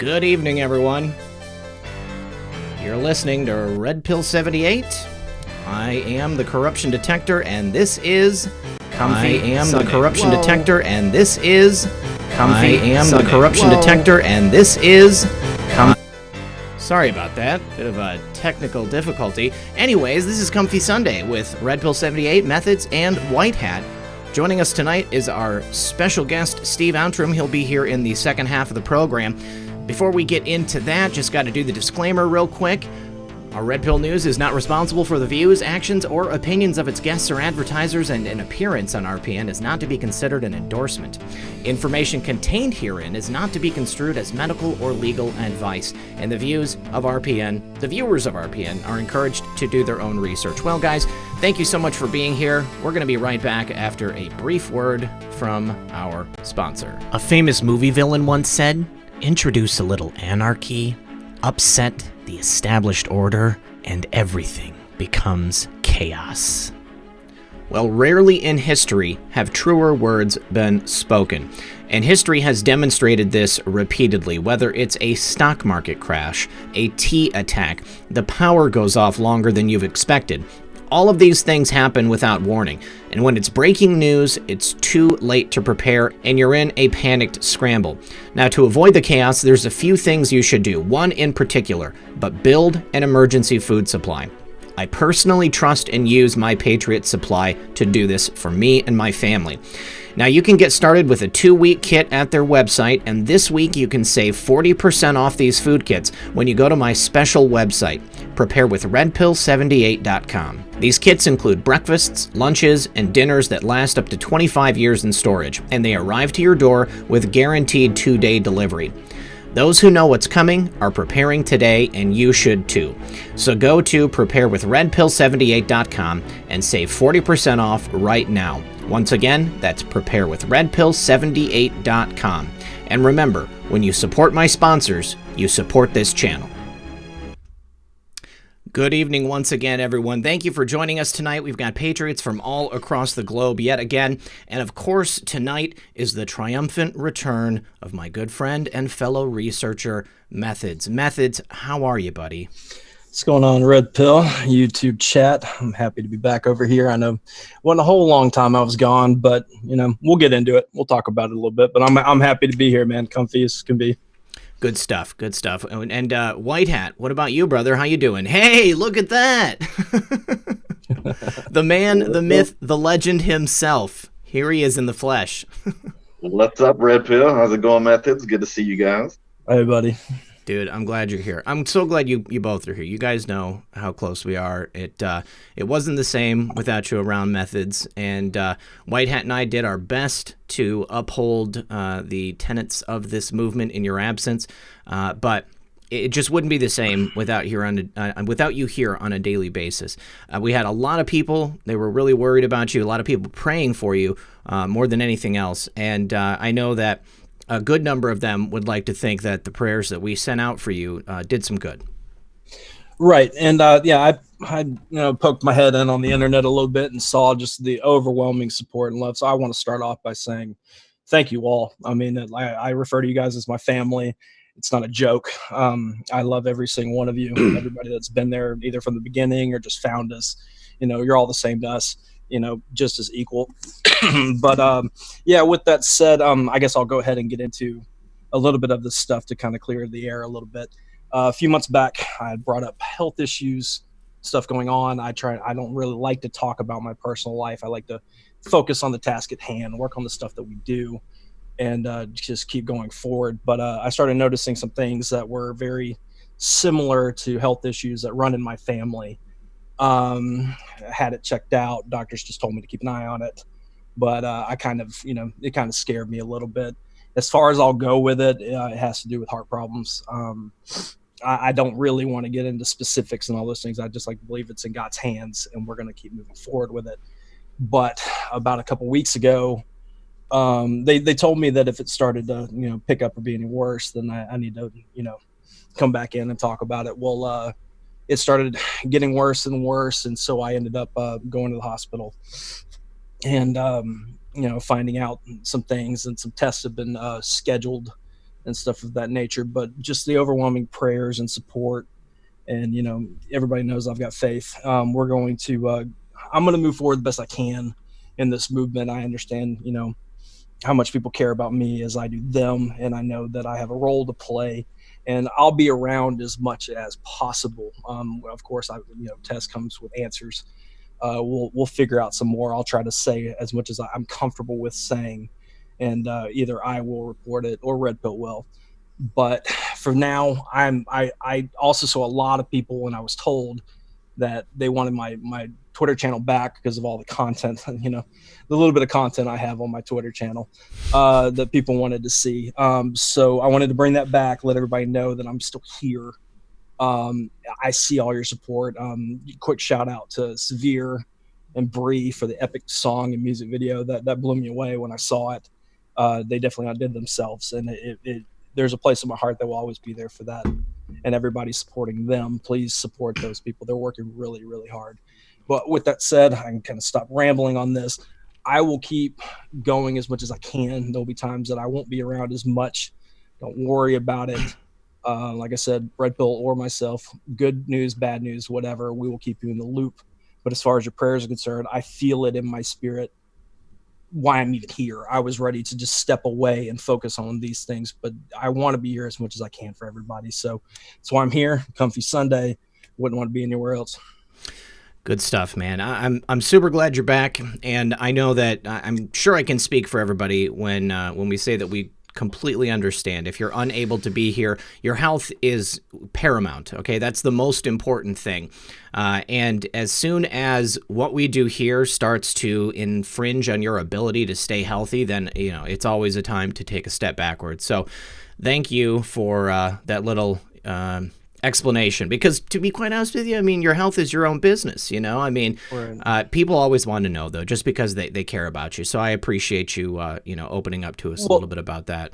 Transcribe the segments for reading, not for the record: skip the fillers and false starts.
Good evening, everyone. You're listening to Red Pill 78. I am the corruption detector, and this is Comfy Sunday. I am the corruption detector, and this is Comfy Sunday. I am the corruption detector, and this is Sorry about that. Bit of a technical difficulty. Anyways, this is Comfy Sunday with Red Pill 78, Methods, and WhiteHat. Joining us tonight is our special guest, Steve Outtrim. He'll be here in the second half of the program. Before we get into that, just got to do the disclaimer real quick. Our Red Pill News is not responsible for the views, actions, or opinions of its guests or advertisers, and an appearance on RPN is not to be considered an endorsement. Information contained herein is not to be construed as medical or legal advice, and the views of RPN, the viewers of RPN, are encouraged to do their own research. Well, guys, thank you so much for being here. We're going to be right back after a brief word from our sponsor. A famous movie villain once said, "Introduce a little anarchy, upset the established order, and everything becomes chaos." Well, rarely in history have truer words been spoken, and history has demonstrated this repeatedly. Whether it's a stock market crash, a tea attack, the power goes off longer than you've expected. All of these things happen without warning, and when it's breaking news, it's too late to prepare, and you're in a panicked scramble. Now, to avoid the chaos, there's a few things you should do, one in particular, but build an emergency food supply. I personally trust and use my Patriot Supply to do this for me and my family. Now, you can get started with a 2-week kit at their website, and this week you can save 40% off these food kits when you go to my special website, preparewithredpill78.com. These kits include breakfasts, lunches, and dinners that last up to 25 years in storage, and they arrive to your door with guaranteed 2-day delivery. Those who know what's coming are preparing today, and you should too. So go to preparewithredpill78.com and save 40% off right now. Once again, that's preparewithredpill78.com. And remember, when you support my sponsors, you support this channel. Good evening once again, everyone. Thank you for joining us tonight. We've got patriots from all across the globe yet again. And of course, tonight is the triumphant return of my good friend and fellow researcher, Methods. Methods, how are you, buddy? What's going on, Red Pill YouTube chat? I'm happy to be back over here. I know it wasn't a whole long time I was gone, but you know, we'll get into it. We'll talk about it a little bit, but I'm happy to be here, man. Comfy as can be. Good stuff, good stuff. And WhiteHat, what about you, brother? How you doing? Hey, look at that. The man, the myth, the legend himself. Here he is in the flesh. What's up, Red Pill? How's it going, Methods? Good to see you guys. Hey, buddy. Dude, I'm glad you're here. I'm so glad you both are here. You guys know how close we are. It wasn't the same without you around, Methods. And WhiteHat and I did our best to uphold the tenets of this movement in your absence. But it just wouldn't be the same without you here on a daily basis. We had a lot of people. They were really worried about you. A lot of people praying for you more than anything else. And I know that a good number of them would like to think that the prayers that we sent out for you did some good. Right. And yeah, I poked my head in on the internet a little bit and saw just the overwhelming support and love. So I want to start off by saying thank you all. I mean, I refer to you guys as my family. It's not a joke. I love every single one of you, everybody that's been there either from the beginning or just found us. You know, you're all the same to us, you know, just as equal. But yeah, with that said, I guess I'll go ahead and get into a little bit of this stuff to kind of clear the air a little bit. A few months back, I brought up health issues, stuff going on. I don't really like to talk about my personal life. I like to focus on the task at hand, work on the stuff that we do, and just keep going forward. But I started noticing some things that were very similar to health issues that run in my family. Had it checked out. Doctors just told me to keep an eye on it. But I kind of, it kind of scared me a little bit. As far as I'll go with it, it has to do with heart problems. I don't really want to get into specifics and all those things. I just like to believe it's in God's hands, and we're going to keep moving forward with it. But about a couple weeks ago, they told me that if it started to, pick up or be any worse, then I need to, come back in and talk about it. Well, it started getting worse and worse, and so I ended up going to the hospital. And finding out some things, and some tests have been scheduled and stuff of that nature. But just the overwhelming prayers and support, and everybody knows I've got faith. I'm going to move forward the best I can in this movement. I understand how much people care about me as I do them, and I know that I have a role to play, and I'll be around as much as possible. Of course, Tess comes with answers. We'll figure out some more. I'll try to say as much as I'm comfortable with saying, and either I will report it or Red Pill will. But for now, I also saw a lot of people when I was told that they wanted my Twitter channel back because of all the content, the little bit of content I have on my Twitter channel that people wanted to see. So I wanted to bring that back, let everybody know that I'm still here. I see all your support. Quick shout out to Severe and Bree for the epic song and music video that blew me away when I saw it. They definitely outdid themselves, and there's a place in my heart that will always be there for that. And everybody supporting them, please support those people. They're working really, really hard. But with that said, I can kind of stop rambling on this. I will keep going as much as I can. There'll be times that I won't be around as much. Don't worry about it. Like I said, Red Pill or myself, good news, bad news, whatever, we will keep you in the loop. But as far as your prayers are concerned, I feel it in my spirit why I'm even here. I was ready to just step away and focus on these things, but I want to be here as much as I can for everybody. So that's why I'm here. Comfy Sunday. Wouldn't want to be anywhere else. Good stuff, man. I'm super glad you're back, and I know that I'm sure I can speak for everybody when we say that we completely understand. If you're unable to be here, your health is paramount, okay? That's the most important thing. And as soon as what we do here starts to infringe on your ability to stay healthy, then, it's always a time to take a step backwards. So thank you for that little explanation, because to be quite honest with you, I mean, your health is your own business, I mean, people always want to know, though, just because they care about you. So I appreciate you, opening up to us a little bit about that.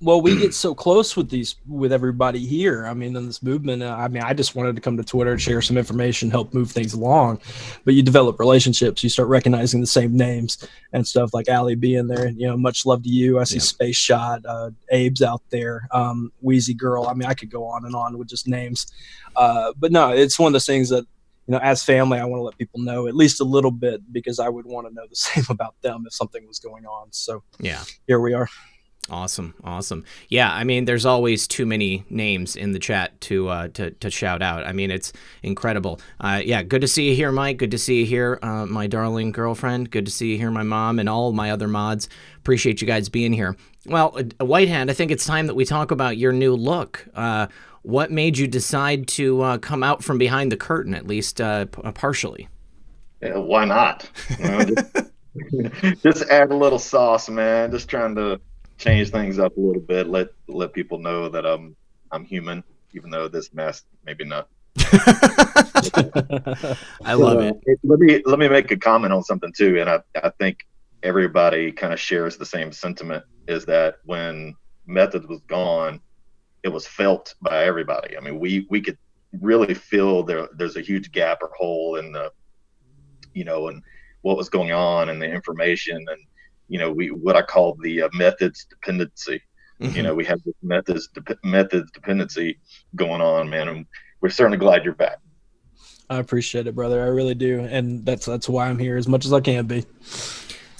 Well, we get so close with everybody here. I mean, in this movement, I just wanted to come to Twitter and share some information, help move things along. But you develop relationships, you start recognizing the same names and stuff, like Allie being there. Much love to you. I see Space Shot, Abe's out there, Wheezy Girl. I mean, I could go on and on with just names. But no, it's one of those things that, as family, I want to let people know at least a little bit, because I would want to know the same about them if something was going on. So yeah, here we are. Awesome. Yeah, I mean, there's always too many names in the chat to shout out. I mean, it's incredible. Yeah, good to see you here, Mike. Good to see you here, my darling girlfriend. Good to see you here, my mom, and all my other mods. Appreciate you guys being here. Well, WhiteHat, I think it's time that we talk about your new look. What made you decide to come out from behind the curtain, at least partially? Yeah, why not? Just add a little sauce, man. Just trying to change things up a little bit. Let people know that I'm human, even though this mess maybe not. I love it. Let me make a comment on something too, and I think everybody kind of shares the same sentiment. Is that when Methods was gone, it was felt by everybody. I mean, we could really feel there's a huge gap or hole in the, and what was going on and the information, and what I call the methods dependency. Mm-hmm. We have this methods dependency going on, man, and we're certainly glad you're back. I appreciate it, brother. I really do, and that's why I'm here as much as I can be.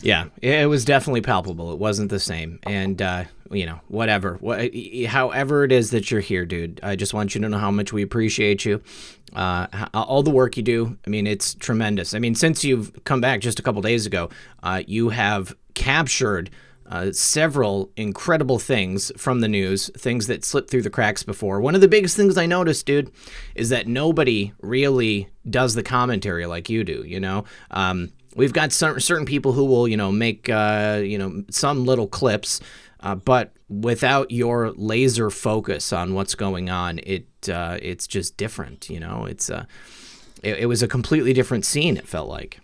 Yeah, it was definitely palpable. It wasn't the same, and whatever, however it is that you're here, dude. I just want you to know how much we appreciate you. All the work you do. I mean, it's tremendous. I mean, since you've come back just a couple days ago, you have captured several incredible things from the news, things that slipped through the cracks before. One of the biggest things I noticed, dude, is that nobody really does the commentary like you do, We've got certain people who will, make, some little clips, but without your laser focus on what's going on, it's just different, it was a completely different scene, it felt like.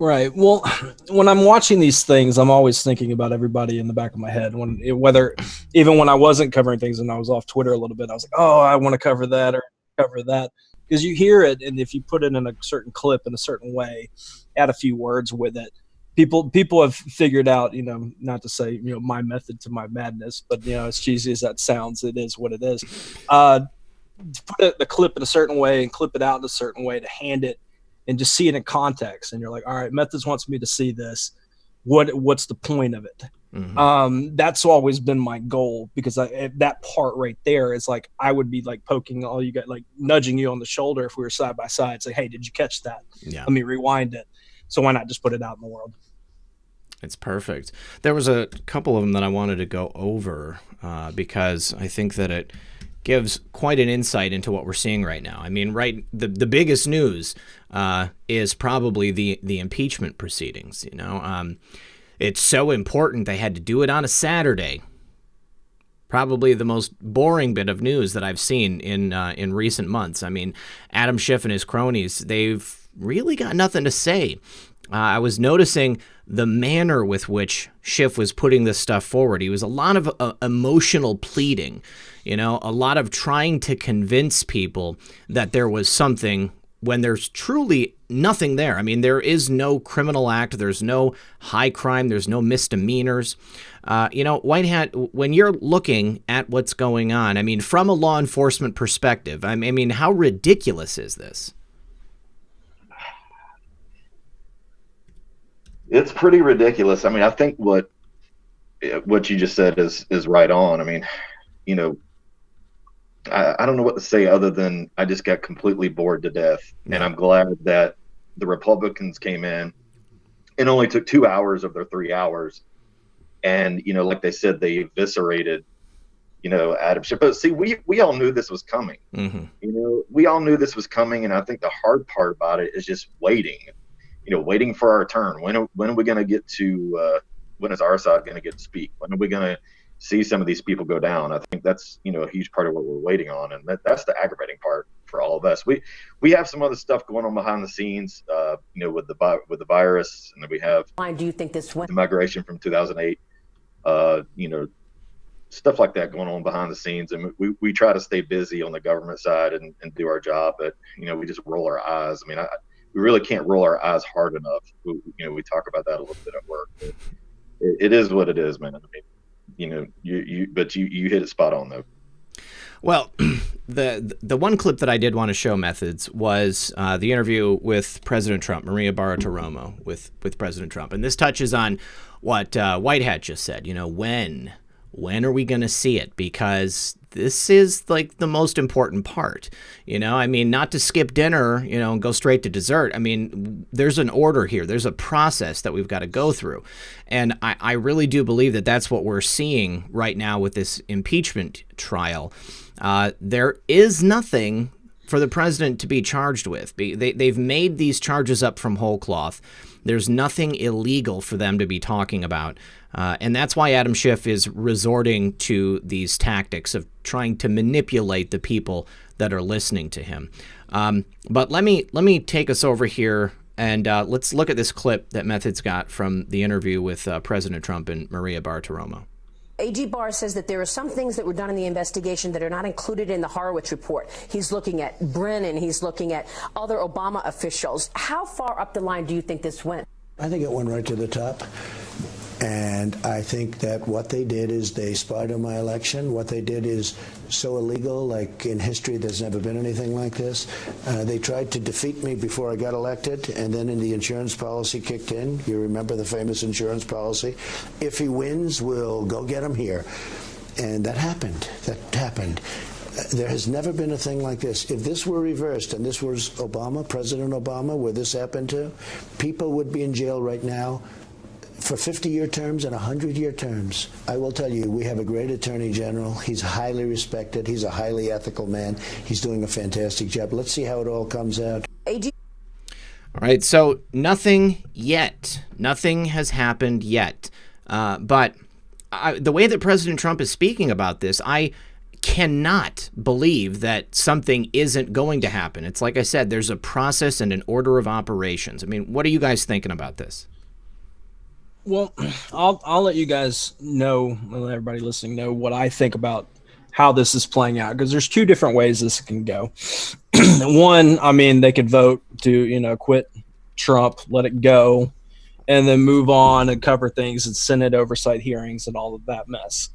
Right. Well, when I'm watching these things, I'm always thinking about everybody in the back of my head. Even when I wasn't covering things and I was off Twitter a little bit, I was like, oh, I want to cover that or cover that. Because you hear it, and if you put it in a certain clip in a certain way, add a few words with it, people have figured out, not to say, my method to my madness, but as cheesy as that sounds, it is what it is. To put the clip in a certain way and clip it out in a certain way, to hand it and just see it in context. And you're like, all right, Methods wants me to see this. What's the point of it? Mm-hmm. That's always been my goal, because that part right there is like, I would be like poking all you guys, like nudging you on the shoulder if we were side by side, say, hey, did you catch that? Yeah. Let me rewind it. So why not just put it out in the world? It's perfect. There was a couple of them that I wanted to go over because I think that it gives quite an insight into what we're seeing right now. I mean, the biggest news is probably the impeachment proceedings. It's so important they had to do it on a Saturday. Probably the most boring bit of news that I've seen in recent months. I mean, Adam Schiff and his cronies, they've really got nothing to say. I was noticing the manner with which Schiff was putting this stuff forward. He was a lot of emotional pleading, a lot of trying to convince people that there was something when there's truly nothing there. I mean, there is no criminal act. There's no high crime. There's no misdemeanors. WhiteHat, when you're looking at what's going on, I mean, from a law enforcement perspective, I mean, how ridiculous is this? It's pretty ridiculous. I mean, I think what you just said is right on. I mean, I don't know what to say other than I just got completely bored to death. Yeah. And I'm glad that the Republicans came in and only took 2 hours of their 3 hours. And, like they said, they eviscerated, Adam Schiff. But see, we all knew this was coming. Mm-hmm. We all knew this was coming. And I think the hard part about it is just waiting. Waiting for our turn. When are we going to get to, when is our side going to get to speak? When are we going to see some of these people go down? I think that's, a huge part of what we're waiting on. And that's the aggravating part for all of us. We have some other stuff going on behind the scenes, with the virus. And then we have, why do you think this went? The migration from 2008, stuff like that going on behind the scenes. And we try to stay busy on the government side and do our job, but, we just roll our eyes. I mean, we really can't roll our eyes hard enough. We talk about that a little bit at work. It is what it is, man. I mean, you hit it spot on though. Well, the one clip that I did want to show, Methods, was the interview with President Trump, Maria Bartiromo with President Trump, and this touches on what WhiteHat just said. When are we going to see it? Because this is like the most important part. I mean, not to skip dinner, and go straight to dessert. I mean, there's an order here. There's a process that we've got to go through. And I really do believe that that's what we're seeing right now with this impeachment trial. There is nothing for the president to be charged with. They've made these charges up from whole cloth. There's nothing illegal for them to be talking about. And that's why Adam Schiff is resorting to these tactics of trying to manipulate the people that are listening to him. But let me take us over here and let's look at this clip that Methods got from the interview with President Trump and Maria Bartiromo. AG Barr says that there are some things that were done in the investigation that are not included in the Horowitz report. He's looking at Brennan. He's looking at other Obama officials. How far up the line do you think this went? I think it went right to the top. And I think that what they did is they spied on my election. What they did is so illegal, like in history, there's never been anything like this. They tried to defeat me before I got elected, and then the insurance policy kicked in. You remember the famous insurance policy? If he wins, we'll go get him here. And that happened. There has never been a thing like this. If this were reversed and this was Obama, President Obama, where this happened to, people would be in jail right now for 50-year terms and 100-year terms. I will tell you, we have a great attorney general. He's highly respected. He's a highly ethical man. He's doing a fantastic job. Let's see how it all comes out. All right, so nothing yet. Nothing has happened yet. But the way that President Trump is speaking about this, I cannot believe that something isn't going to happen. It's like I said, there's a process and an order of operations. I mean, what are you guys thinking about this? Well, I'll let you guys know, let everybody listening know what I think about how this is playing out, because there's two different ways this can go. One, I mean, they could vote to, quit Trump, let it go, and then move on and cover things in Senate oversight hearings and all of that mess.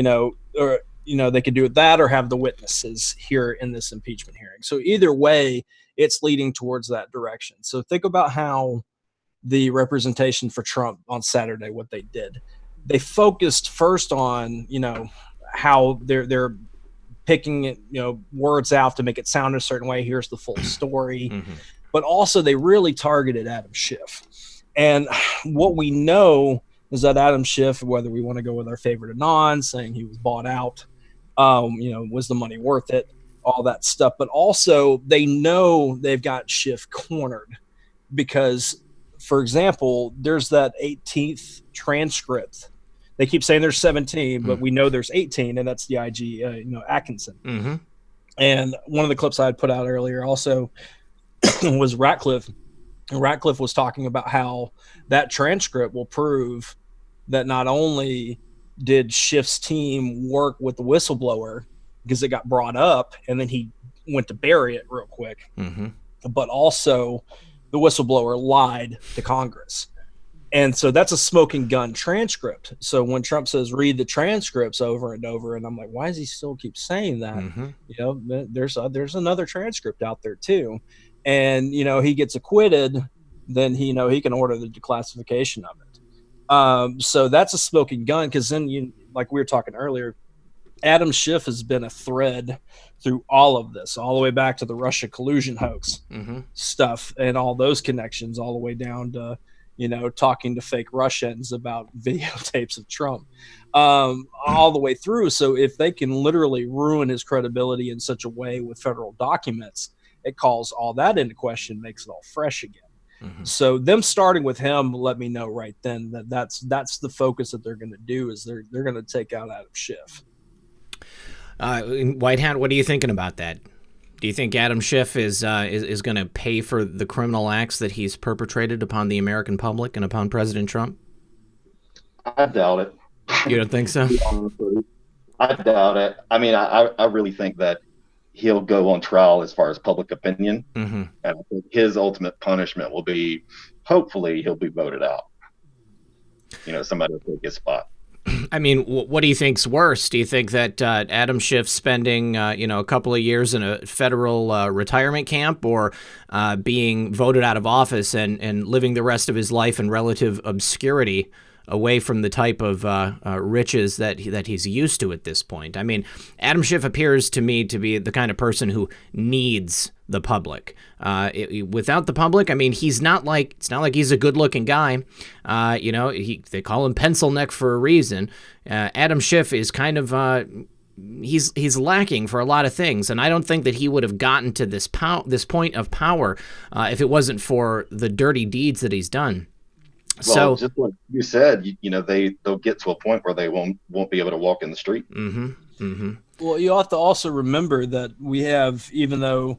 Or they could do that or have the witnesses here in this impeachment hearing. So either way, it's leading towards that direction. So think about how the representation for Trump on Saturday, what they did. They focused first on, how they're picking, words out to make it sound a certain way. Here's the full story. Mm-hmm. But also they really targeted Adam Schiff. And what we know is that Adam Schiff, whether we want to go with our favorite anon, saying he was bought out, was the money worth it, all that stuff. But also they know they've got Schiff cornered because, for example, there's that 18th transcript. They keep saying there's 17, but we know there's 18, and that's the IG, Atkinson. Mm-hmm. And one of the clips I had put out earlier also was Ratcliffe. And Ratcliffe was talking about how that transcript will prove that not only did Schiff's team work with the whistleblower because it got brought up and then he went to bury it real quick, but also the whistleblower lied to Congress. And so that's a smoking gun transcript. So when Trump says, read the transcripts over and over, and I'm like, why does he still keep saying that? Mm-hmm. There's another transcript out there too. And, he gets acquitted, then he can order the declassification of it. So that's a smoking gun. Cause then like we were talking earlier, Adam Schiff has been a thread through all of this, all the way back to the Russia collusion hoax stuff and all those connections, all the way down to, talking to fake Russians about videotapes of Trump, all the way through. So if they can literally ruin his credibility in such a way with federal documents, it calls all that into question, makes it all fresh again. Mm-hmm. So them starting with him, let me know right then that's the focus that they're going to do is they're going to take out Adam Schiff. WhiteHat, what are you thinking about that? Do you think Adam Schiff is going to pay for the criminal acts that he's perpetrated upon the American public and upon President Trump? I doubt it. You don't think so? I doubt it. I mean, I really think that he'll go on trial as far as public opinion. Mm-hmm. And I think his ultimate punishment will be, hopefully, he'll be voted out. Somebody will take his spot. I mean, what do you think's worse? Do you think that Adam Schiff spending, a couple of years in a federal retirement camp, or being voted out of office and living the rest of his life in relative obscurity, away from the type of riches that he's used to at this point? I mean, Adam Schiff appears to me to be the kind of person who needs the public. Without the public, I mean, it's not like he's a good-looking guy. They call him pencil neck for a reason. Adam Schiff is kind of he's lacking for a lot of things, and I don't think that he would have gotten to this point of power if it wasn't for the dirty deeds that he's done. Well, just like you said, they'll get to a point where they won't be able to walk in the street. Mm-hmm. Mm-hmm. Well, you have to also remember that we have, even though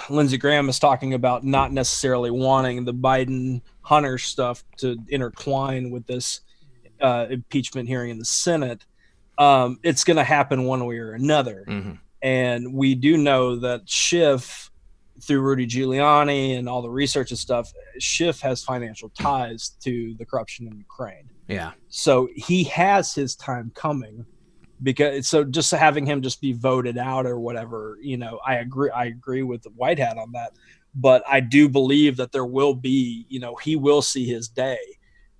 Lindsey Graham is talking about not necessarily wanting the Biden-Hunter stuff to intertwine with this impeachment hearing in the Senate, it's going to happen one way or another. Mm-hmm. And we do know that Schiff, through Rudy Giuliani and all the research and stuff, Schiff has financial ties to the corruption in Ukraine. Yeah. So he has his time coming. Just having him just be voted out or whatever, I agree with the WhiteHat on that, but I do believe that there will be, he will see his day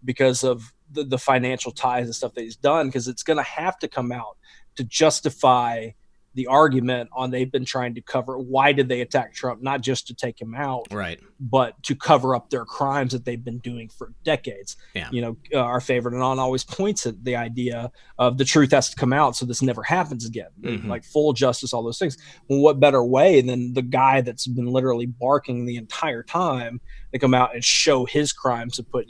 because of the financial ties and stuff that he's done, because it's going to have to come out to justify the argument on they've been trying to cover why did they attack Trump, not just to take him out, right, but to cover up their crimes that they've been doing for decades. Yeah. Our favorite anon always points at the idea of the truth has to come out so this never happens again, like full justice, all those things. Well, what better way than the guy that's been literally barking the entire time to come out and show his crimes and put,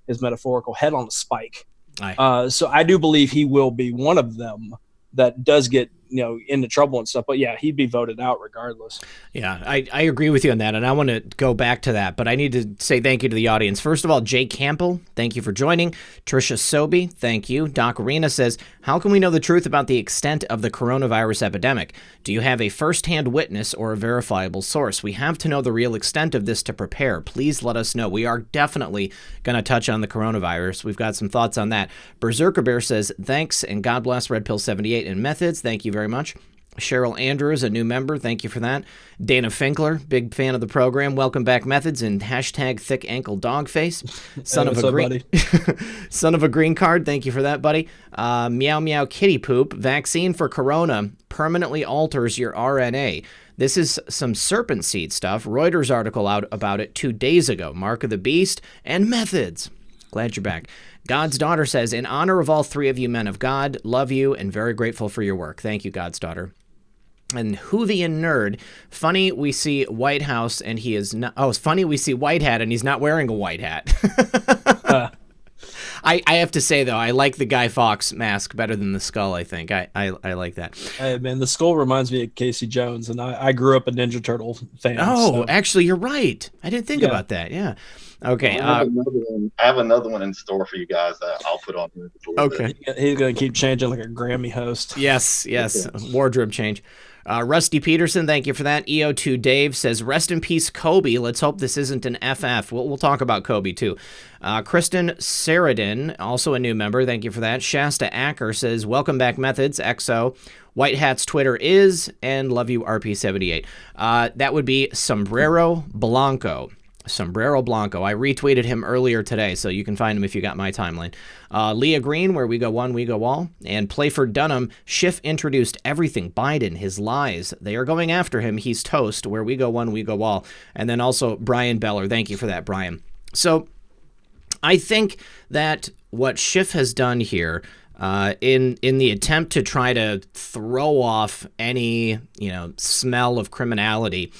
his metaphorical head on a spike. So I do believe he will be one of them that does get into trouble and stuff. But yeah, he'd be voted out regardless. Yeah, I agree with you on that, and I want to go back to that, but I need to say thank you to the audience. First of all, Jay Campbell, thank you for joining. Trisha Sobey, thank you. Doc Arena says, how can we know the truth about the extent of the coronavirus epidemic? Do you have a first-hand witness or a verifiable source? We have to know the real extent of this to prepare. Please let us know. We are definitely going to touch on the coronavirus. We've got some thoughts on that. Berserker Bear says, thanks, and God bless Red Pill 78 and Methods. Thank you very much. Cheryl Andrews, a new member. Thank you for that. Dana Finkler, big fan of the program. Welcome back, Methods, and hashtag thick ankle dogface. Son of a green, son of a green card. Thank you for that, buddy. Meow meow kitty poop. Vaccine for corona permanently alters your RNA. This is some serpent seed stuff. Reuters article out about it 2 days ago. Mark of the Beast and Methods. Glad you're back. God's Daughter says, in honor of all three of you men of God, love you and very grateful for your work. Thank you, God's Daughter. And Whovian Nerd, funny we see White House and he is not. Oh, it's funny we see WhiteHat and he's not wearing a white hat. I have to say though, I like the Guy Fawkes mask better than the skull. I think I like that. Hey man, the skull reminds me of Casey Jones, and I grew up a Ninja Turtle fan. Oh, so. Actually, you're right. I didn't think about that. Yeah. Okay. I have another one in store for you guys that I'll put on here. Okay. He's gonna keep changing like a Grammy host. Yes. Wardrobe change. Rusty Peterson, thank you for that. EO2 Dave says, rest in peace, Kobe. Let's hope this isn't an FF. We'll talk about Kobe, too. Kristen Saradin, also a new member. Thank you for that. Shasta Acker says, welcome back, Methods, XO. WhiteHat's Twitter is, and love you, RP78. That would be Sombrero Blanco. Sombrero Blanco. I retweeted him earlier today, so you can find him if you got my timeline. Leah Green, where we go one, we go all. And Playford Dunham, Schiff introduced everything. Biden, his lies. They are going after him. He's toast. Where we go one, we go all. And then also Brian Beller. Thank you for that, Brian. So I think that what Schiff has done here in the attempt to try to throw off any smell of criminality,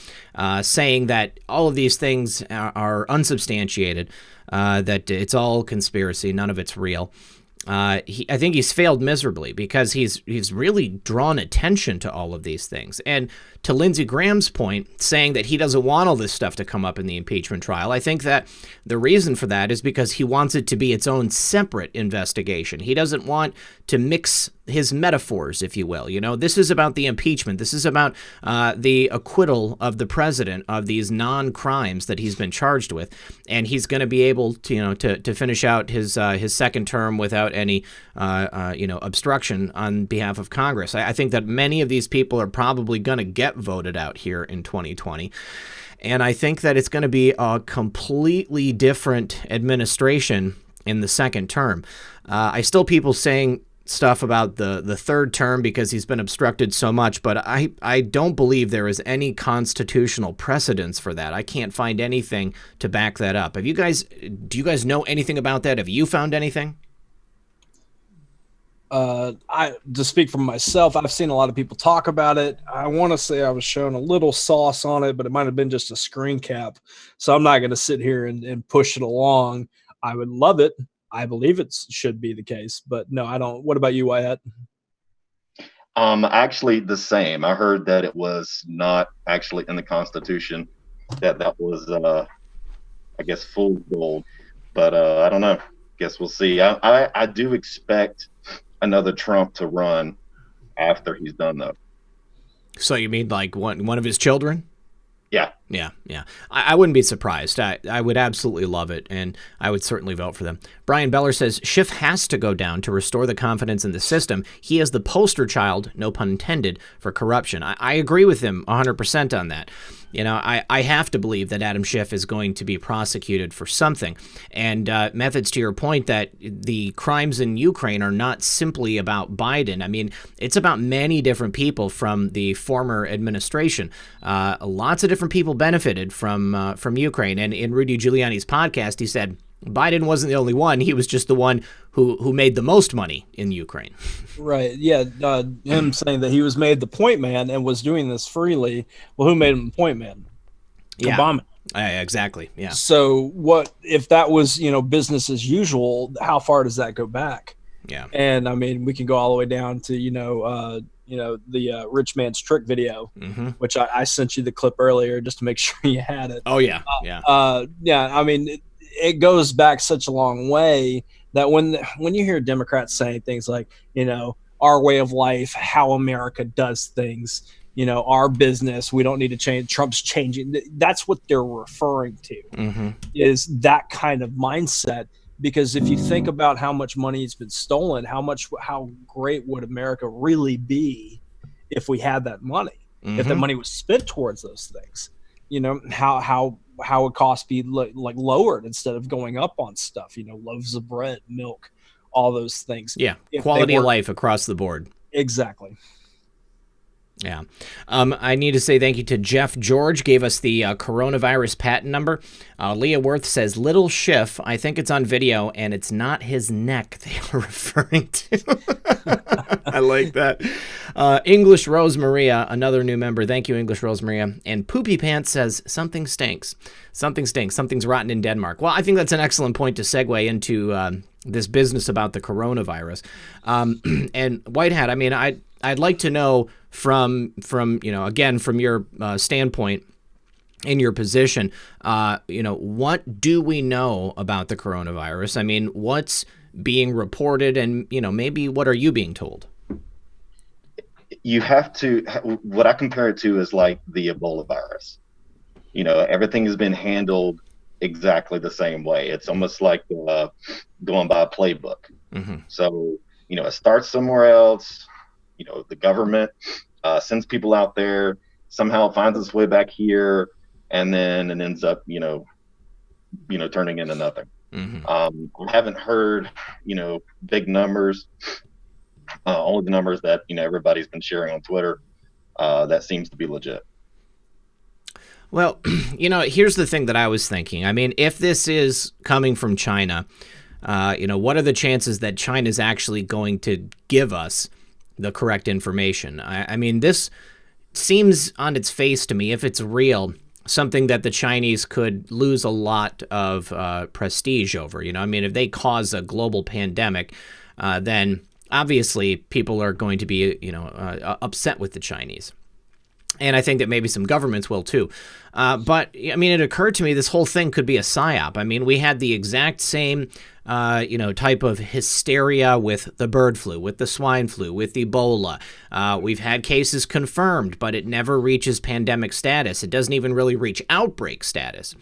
saying that all of these things are unsubstantiated, that it's all conspiracy, none of it's real. I think he's failed miserably because he's really drawn attention to all of these things. And to Lindsey Graham's point, saying that he doesn't want all this stuff to come up in the impeachment trial, I think that the reason for that is because he wants it to be its own separate investigation. He doesn't want to mix his metaphors, if you will. This is about the impeachment. This is about the acquittal of the president of these non-crimes that he's been charged with, and he's going to be able to, to finish out his second term without any, obstruction on behalf of Congress. I think that many of these people are probably going to get voted out here in 2020. And I think that it's going to be a completely different administration in the second term. I still people saying stuff about the third term because he's been obstructed so much, but I don't believe there is any constitutional precedence for that. I can't find anything to back that up. Do you guys know anything about that? Have you found anything? To speak for myself, I've seen a lot of people talk about it. I want to say I was shown a little sauce on it, but it might have been just a screen cap. So I'm not going to sit here and push it along. I would love it. I believe it should be the case, but no, I don't. What about you, WhiteHat? Actually the same. I heard that it was not actually in the Constitution, that was, I guess, full gold, but I don't know. Guess we'll see. I do expect another Trump to run after he's done, though. So you mean like one of his children? Yeah. I wouldn't be surprised. I would absolutely love it, and I would certainly vote for them. Brian Beller says, Schiff has to go down to restore the confidence in the system. He is the poster child, no pun intended, for corruption. I agree with him 100% on that. I have to believe that Adam Schiff is going to be prosecuted for something. And Methods, to your point that the crimes in Ukraine are not simply about Biden. I mean, it's about many different people from the former administration. Lots of different people benefited from Ukraine. And in Rudy Giuliani's podcast, he said Biden wasn't the only one. He was just the one who made the most money in Ukraine. Right. Yeah. Him saying that he was made the point man and was doing this freely. Well, who made him the point man? Yeah. Obama. Exactly. Yeah. So what if that was, business as usual? How far does that go back? Yeah. And I mean, we can go all the way down to, the rich man's trick video, which I sent you the clip earlier just to make sure you had it. Oh yeah, yeah. I mean, it goes back such a long way that when you hear Democrats saying things like, our way of life, how America does things, our business, we don't need to change. Trump's changing. That's what they're referring to, is that kind of mindset. Because if you think about how much money has been stolen, how great would America really be if we had that money, if that money was spent towards those things, how would costs be like lowered instead of going up on stuff, loaves of bread, milk, all those things. Yeah. Quality of life across the board. Exactly. Yeah. I need to say thank you to Jeff George, gave us the coronavirus patent number. Leah Worth says, little Schiff, I think it's on video, and it's not his neck they are referring to. I like that. English Rose Maria, another new member. Thank you, English Rose Maria. And Poopy Pants says, something stinks. Something stinks. Something's rotten in Denmark. Well, I think that's an excellent point to segue into this business about the coronavirus. And WhiteHat, I mean, I'd like to know from again, from your standpoint, in your position, what do we know about the coronavirus? I mean, what's being reported, and maybe what are you being told? You have to. What I compare it to is like the Ebola virus. Everything has been handled exactly the same way. It's almost like going by a playbook. So it starts somewhere else. The government sends people out there, somehow it finds its way back here, and then it ends up, turning into nothing. I haven't heard, big numbers, only the numbers that, everybody's been sharing on Twitter. That seems to be legit. Well, here's the thing that I was thinking. I mean, if this is coming from China, what are the chances that China's actually going to give us the correct information? I mean, this seems on its face to me, if it's real, something that the Chinese could lose a lot of prestige over. I mean, if they cause a global pandemic, then obviously people are going to be, upset with the Chinese. And I think that maybe some governments will too. But, I mean, it occurred to me this whole thing could be a psyop. I mean, we had the exact same, type of hysteria with the bird flu, with the swine flu, with Ebola. We've had cases confirmed, but it never reaches pandemic status. It doesn't even really reach outbreak status.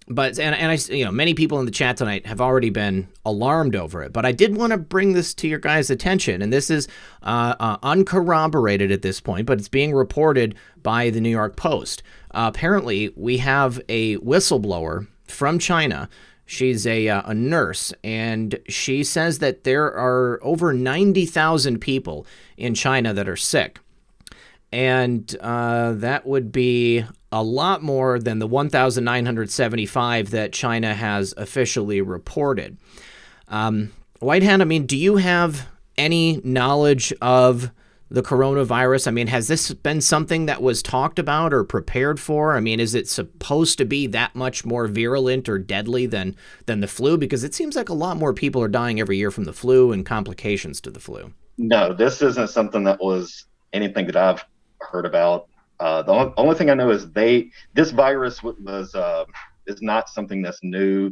But I, many people in the chat tonight have already been alarmed over it. But I did want to bring this to your guys' attention, and this is uncorroborated at this point, but it's being reported by the New York Post. Apparently, we have a whistleblower from China. She's a nurse, and she says that there are over 90,000 people in China that are sick. And that would be a lot more than the 1,975 that China has officially reported. WhiteHat, I mean, do you have any knowledge of the coronavirus? I mean, has this been something that was talked about or prepared for? I mean, is it supposed to be that much more virulent or deadly than the flu? Because it seems like a lot more people are dying every year from the flu and complications to the flu. No, this isn't something that was anything that I've heard about. The only thing I know is this virus is not something that's new.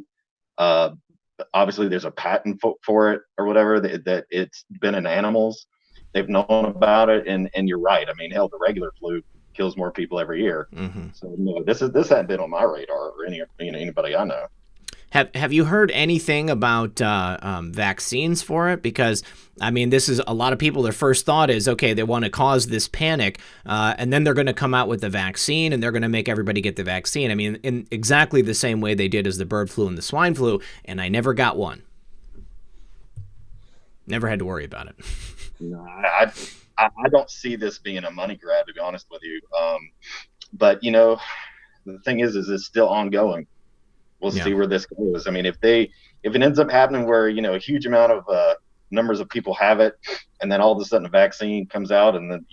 Obviously, there's a patent for it or whatever, that it's been in animals. They've known about it, and you're right. I mean, hell, the regular flu kills more people every year. So no, this hadn't been on my radar or anybody I know. Have you heard anything about vaccines for it? Because, I mean, this is a lot of people, their first thought is, okay, they want to cause this panic, and then they're going to come out with the vaccine, and they're going to make everybody get the vaccine. I mean, in exactly the same way they did as the bird flu and the swine flu, and I never got one. Never had to worry about it. No, I don't see this being a money grab, to be honest with you. But, the thing is it's still ongoing. We'll see where this goes. I mean, if it ends up happening where, a huge amount of numbers of people have it, and then all of a sudden a vaccine comes out, and then,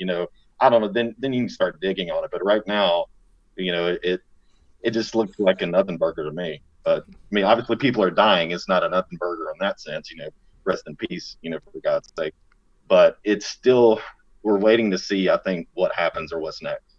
I don't know, then you can start digging on it. But right now, it just looks like a nothing burger to me. But I mean, obviously people are dying. It's not a nothing burger in that sense, rest in peace, for God's sake. But it's still we're waiting to see, I think, what happens or what's next.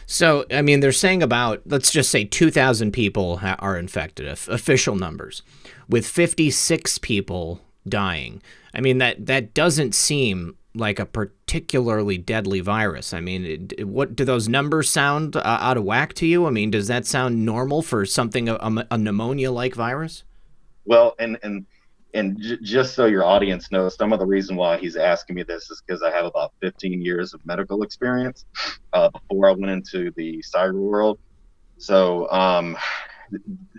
So, I mean, they're saying about, let's just say 2,000 people are infected, official numbers, with 56 people dying. I mean, that doesn't seem like a particularly deadly virus. I mean, what do those numbers sound out of whack to you? I mean, does that sound normal for something, a pneumonia-like virus? Well, just so your audience knows, some of the reason why he's asking me this is because I have about 15 years of medical experience before I went into the cyber world. So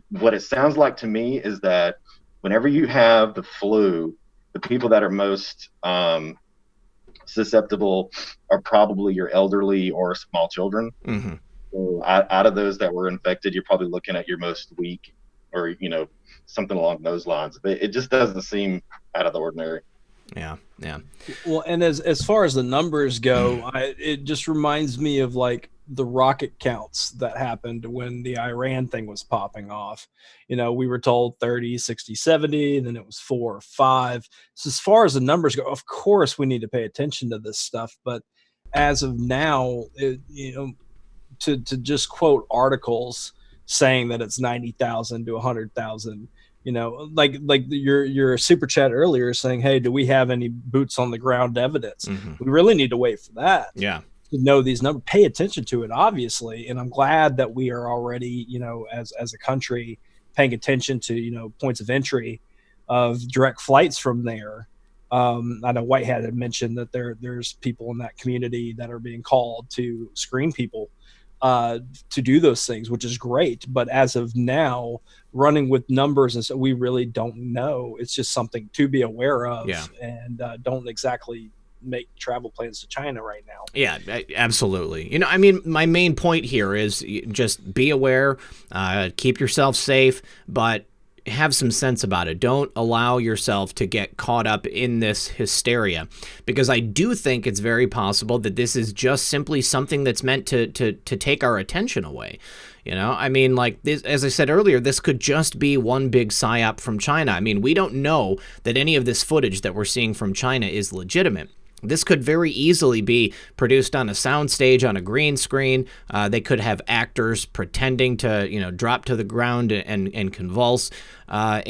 what it sounds like to me is that whenever you have the flu, the people that are most susceptible are probably your elderly or small children. Mm-hmm. So out of those that were infected, you're probably looking at your most weak, or something along those lines. But it just doesn't seem out of the ordinary. Yeah. Well, and as far as the numbers go, it just reminds me of like the rocket counts that happened when the Iran thing was popping off. We were told 30, 60, 70, and then it was 4 or 5. So as far as the numbers go, of course we need to pay attention to this stuff. But as of now, to just quote articles saying that it's 90,000 to 100,000, like your super chat earlier saying, hey, do we have any boots on the ground evidence? Mm-hmm. We really need to wait for that. Yeah. To know these numbers, pay attention to it, obviously. And I'm glad that we are already, as a country, paying attention to, points of entry of direct flights from there. I know WhiteHat had mentioned that there's people in that community that are being called to screen people to do those things, which is great. But as of now, running with numbers, and so we really don't know. It's just something to be aware of. Yeah. And don't exactly make travel plans to China right now. Yeah, absolutely. I mean, my main point here is just be aware, keep yourself safe, but have some sense about it. Don't allow yourself to get caught up in this hysteria, because I do think it's very possible that this is just simply something that's meant to take our attention away. I mean, like this, as I said earlier, this could just be one big psyop from China. I mean, we don't know that any of this footage that we're seeing from China is legitimate. This could very easily be produced on a soundstage, on a green screen. They could have actors pretending to, drop to the ground and convulse. I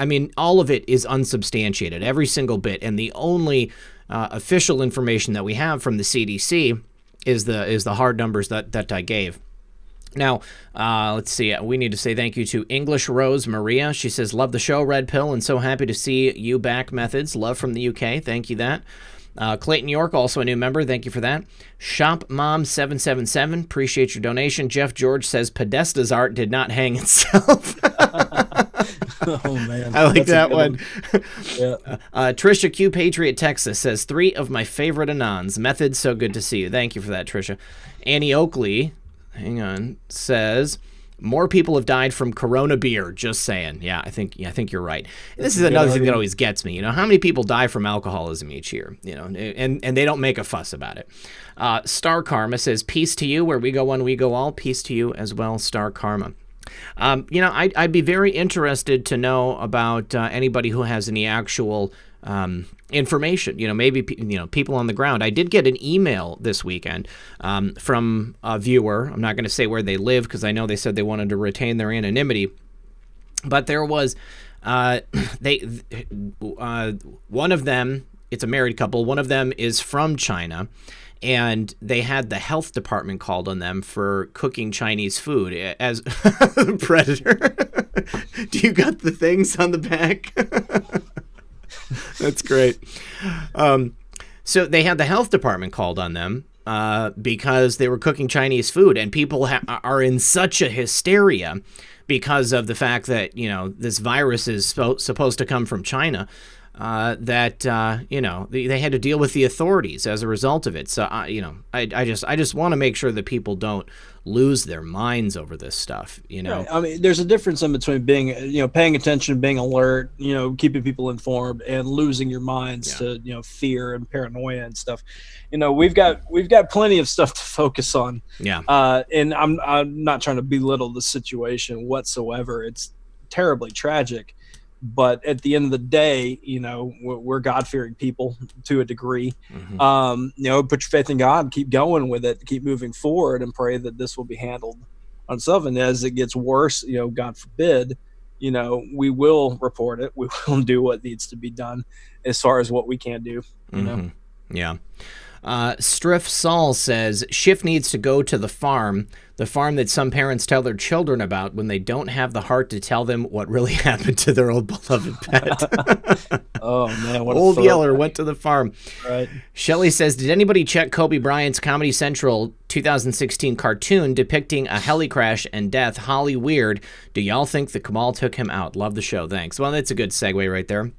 mean, all of it is unsubstantiated, every single bit. And the only official information that we have from the CDC is the hard numbers that I gave. Now, let's see. We need to say thank you to English Rose Maria. She says, love the show, Red Pill, and so happy to see you back, Methods. Love from the UK. Thank you that. Clayton York, also a new member. Thank you for that. Shop Mom 777. Appreciate your donation. Jeff George says, Podesta's art did not hang itself. Oh, man. I like that one. Yeah. Trisha Q Patriot Texas says, 3 of my favorite Anons. Methods, so good to see you. Thank you for that, Trisha. Annie Oakley, hang on, says, more people have died from Corona beer. Just saying. Yeah, I think you're right. This is another thing that always gets me. How many people die from alcoholism each year? And they don't make a fuss about it. Star Karma says, peace to you. Where we go one, we go all. Peace to you as well, Star Karma. I'd be very interested to know about anybody who has any actual information, maybe, people on the ground. I did get an email this weekend from a viewer. I'm not going to say where they live because I know they said they wanted to retain their anonymity. But there was, one of them, it's a married couple. One of them is from China, and they had the health department called on them for cooking Chinese food as Predator. Do you got the things on the back? That's great. So they had the health department called on them because they were cooking Chinese food, and people are in such a hysteria because of the fact that, this virus is supposed to come from China, that they had to deal with the authorities as a result of it. So, I just want to make sure that people don't lose their minds over this stuff. Right. I mean, there's a difference in between being, paying attention, being alert, keeping people informed, and losing your minds to, fear and paranoia and stuff. We've got plenty of stuff to focus on. Yeah. And I'm not trying to belittle the situation whatsoever. It's terribly tragic. But at the end of the day, you know, we're God-fearing people to a degree. You know, put your faith in God, keep going with it, keep moving forward, and pray that this will be handled on stuff. And as it gets worse, you know, God forbid, you know, we will report it. We will do what needs to be done as far as what we can do, you know? Yeah. Striff Saul says, Schiff needs to go to the farm that some parents tell their children about when they don't have the heart to tell them what really happened to their old beloved pet. Oh, man. What Old Yeller went to the farm. Right. Shelley says, did anybody check Kobe Bryant's Comedy Central 2016 cartoon depicting a heli crash and death? Holly weird. Do y'all think the Kamal took him out? Love the show. Thanks. Well, that's a good segue right there.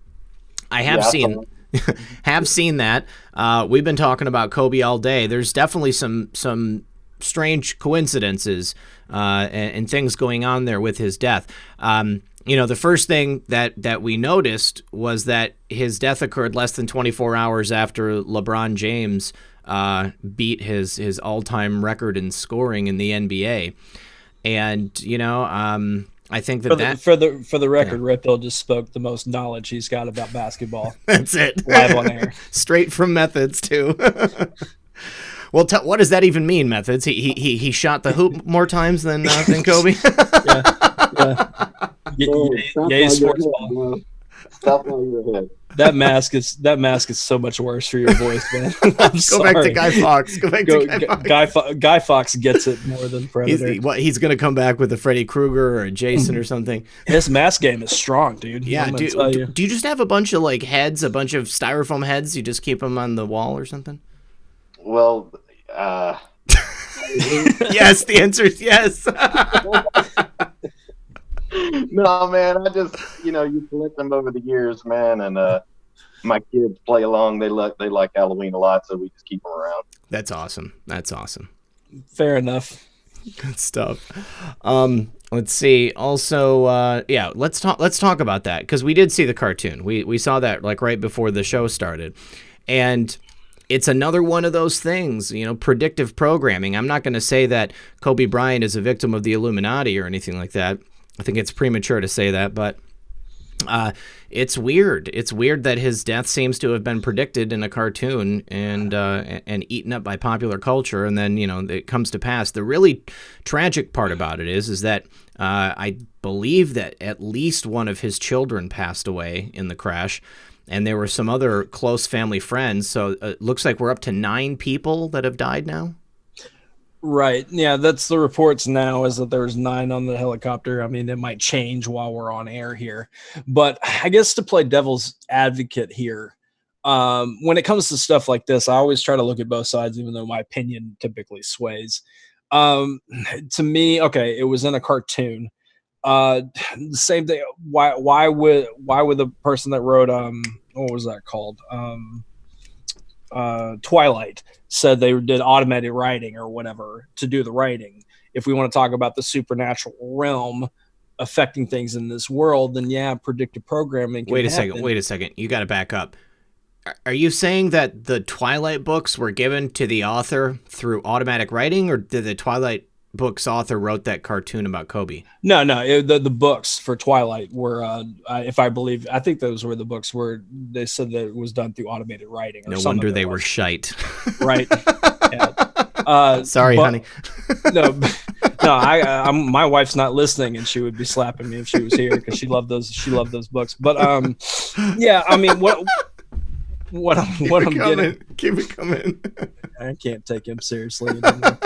I have seen... have seen that. We've been talking about Kobe all day. There's definitely some strange coincidences and things going on there with his death. You know, the first thing that we noticed was that his death occurred less than 24 hours after LeBron James beat his all-time record in scoring in the NBA. And, you know, I think for the record, Red Pill just spoke the most knowledge he's got about basketball. That's it. Live on air. Straight from Methods too. Well, what does that even mean, Methods? He shot the hoop more times than Kobe. Yeah. Sports ball. Stop while you're ahead. That mask is so much worse for your voice, man. I'm sorry. Go back to Guy Fawkes. Guy Fawkes gets it more than Predator. He's going to come back with a Freddy Krueger or a Jason or something. His mask game is strong, dude. Yeah, do you just have a bunch of like heads, a bunch of styrofoam heads? You just keep them on the wall or something? Well, yes, the answer is yes. No, man, I just, you know, you collect them over the years, man, and my kids play along. They like Halloween a lot, so we just keep them around. That's awesome. Fair enough. Good stuff. Let's see. Also, yeah, let's talk about that because we did see the cartoon. We saw that like right before the show started, and it's another one of those things, you know, predictive programming. I'm not going to say that Kobe Bryant is a victim of the Illuminati or anything like that. I think it's premature to say that, but it's weird. It's weird that his death seems to have been predicted in a cartoon and eaten up by popular culture, and then, you know, it comes to pass. The really tragic part about it is that I believe that at least one of his children passed away in the crash, and there were some other close family friends. So it looks like we're up to 9 people that have died now. Right. Yeah, that's the reports now, is that there's 9 on the helicopter. I mean, it might change while we're on air here. But I guess to play devil's advocate here, when it comes to stuff like this, I always try to look at both sides, even though my opinion typically sways. To me, okay, it was in a cartoon. The same thing. Why would the person that wrote what was that called? Twilight said they did automated writing or whatever to do the writing. If we want to talk about the supernatural realm affecting things in this world, then yeah, predictive programming can Wait a happen. second. You got to back up. Are you saying that the Twilight books were given to the author through automatic writing, or did the Twilight books author wrote that cartoon about Kobe? No, the books for Twilight were, if I believe, I think those were the books where they said that it was done through automated writing. No wonder they were shite. Right. Yeah. Sorry, honey. No, my wife's not listening, and she would be slapping me if she was here because she loved those books. But yeah, I mean, what I'm getting, keep it coming. I can't take him seriously anymore.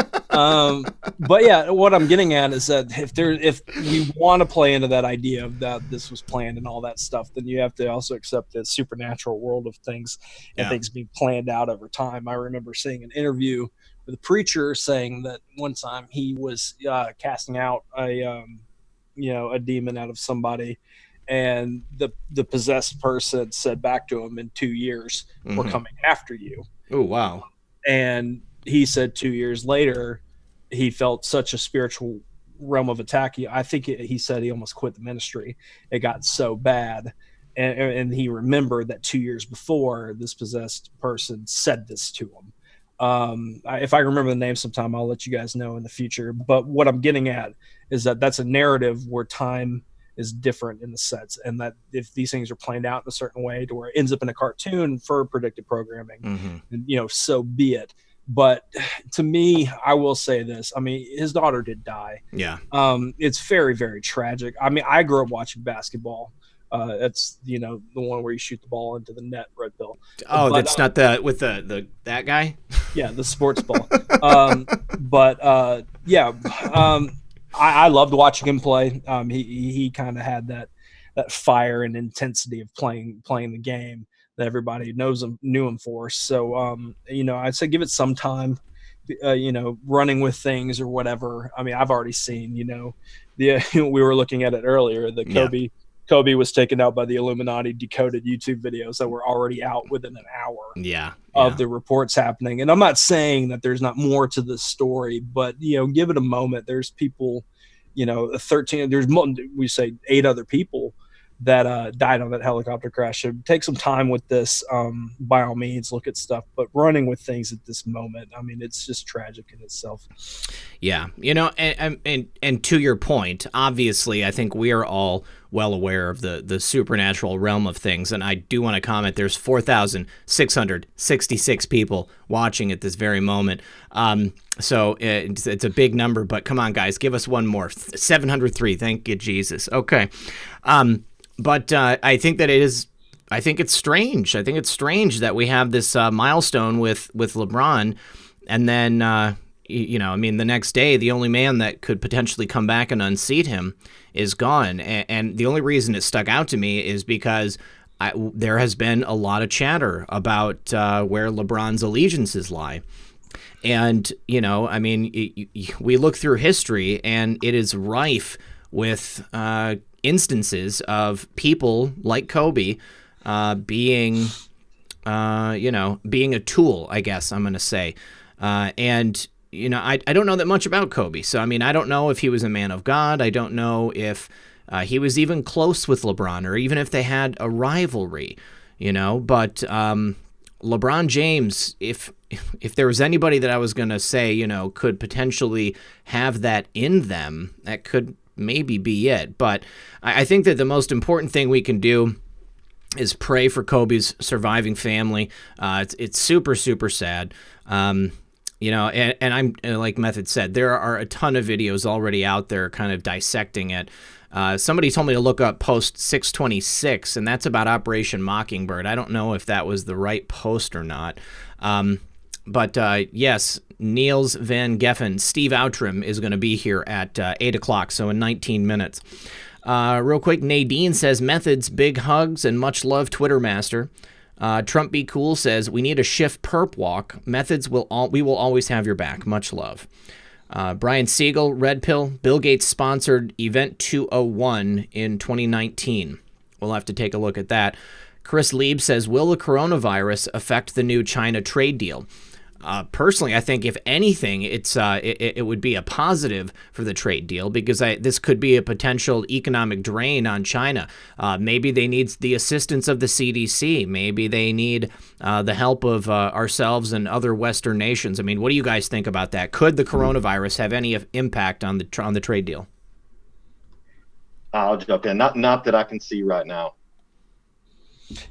But yeah, what I'm getting at is that if we want to play into that idea of that this was planned and all that stuff, then you have to also accept the supernatural world of things and things being planned out over time. I remember seeing an interview with a preacher saying that one time he was casting out a demon out of somebody, and the possessed person said back to him, in 2 years, we're coming after you. Oh, wow. And he said 2 years later, he felt such a spiritual realm of attack. I think he said he almost quit the ministry. It got so bad. And he remembered that 2 years before, this possessed person said this to him. If I remember the name sometime, I'll let you guys know in the future. But what I'm getting at is that that's a narrative where time is different in the sense, and that if these things are planned out in a certain way to where it ends up in a cartoon for predictive programming, and, you know, so be it. But to me, I will say this. I mean, his daughter did die. Yeah. It's very, very tragic. I mean, I grew up watching basketball. That's, you know, the one where you shoot the ball into the net, Red Pill. Oh, that's not the with the that guy? Yeah, the sports ball. I loved watching him play. He kind of had that fire and intensity of playing the game that everybody knew him for. So, you know, I'd say give it some time. You know, running with things or whatever. I mean, I've already seen, you know, we were looking at it earlier. The Kobe was taken out by the Illuminati decoded YouTube videos that were already out within an hour of the reports happening. And I'm not saying that there's not more to the story, but, you know, give it a moment. There's people, you know, 13, we say 8 other people that died on that helicopter crash. So take some time with this, by all means, look at stuff, but running with things at this moment, I mean, it's just tragic in itself. Yeah. You know, and to your point, obviously, I think we are all well aware of the supernatural realm of things. And I do want to comment, there's 4,666 people watching at this very moment. So it's a big number, but come on, guys, give us one more. 703. Thank you, Jesus. Okay. But I think that I think it's strange. I think it's strange that we have this milestone with LeBron, and then, you know, I mean, the next day, the only man that could potentially come back and unseat him is gone. And the only reason it stuck out to me is because there has been a lot of chatter about where LeBron's allegiances lie. And, you know, I mean, we look through history, and it is rife with instances of people like Kobe being a tool, I guess I'm going to say. And, you know, I don't know that much about Kobe. So, I mean, I don't know if he was a man of God. I don't know if he was even close with LeBron, or even if they had a rivalry, you know. But LeBron James, if there was anybody that I was going to say, you know, could potentially have that in them, that could maybe be it. But I think that the most important thing we can do is pray for Kobe's surviving family. It's super, super sad. You know, and I'm, like Method said, there are a ton of videos already out there kind of dissecting it. Somebody told me to look up post 626, and that's about Operation Mockingbird. I don't know if that was the right post or not. But yes, Niels Van Geffen, Steve Outtrim is going to be here at 8 o'clock, so in 19 minutes. Real quick, Nadine says, Methods, big hugs, and much love, Twitter master. Trump Be Cool says, we need a shift perp walk. Methods, we will always have your back. Much love. Brian Siegel, Red Pill, Bill Gates sponsored Event 201 in 2019. We'll have to take a look at that. Chris Lieb says, will the coronavirus affect the new China trade deal? Personally, I think if anything, it would be a positive for the trade deal, because this could be a potential economic drain on China. Maybe they need the assistance of the CDC. Maybe they need the help of ourselves and other Western nations. I mean, what do you guys think about that? Could the coronavirus have any impact on the trade deal? I'll jump in. Not that I can see right now.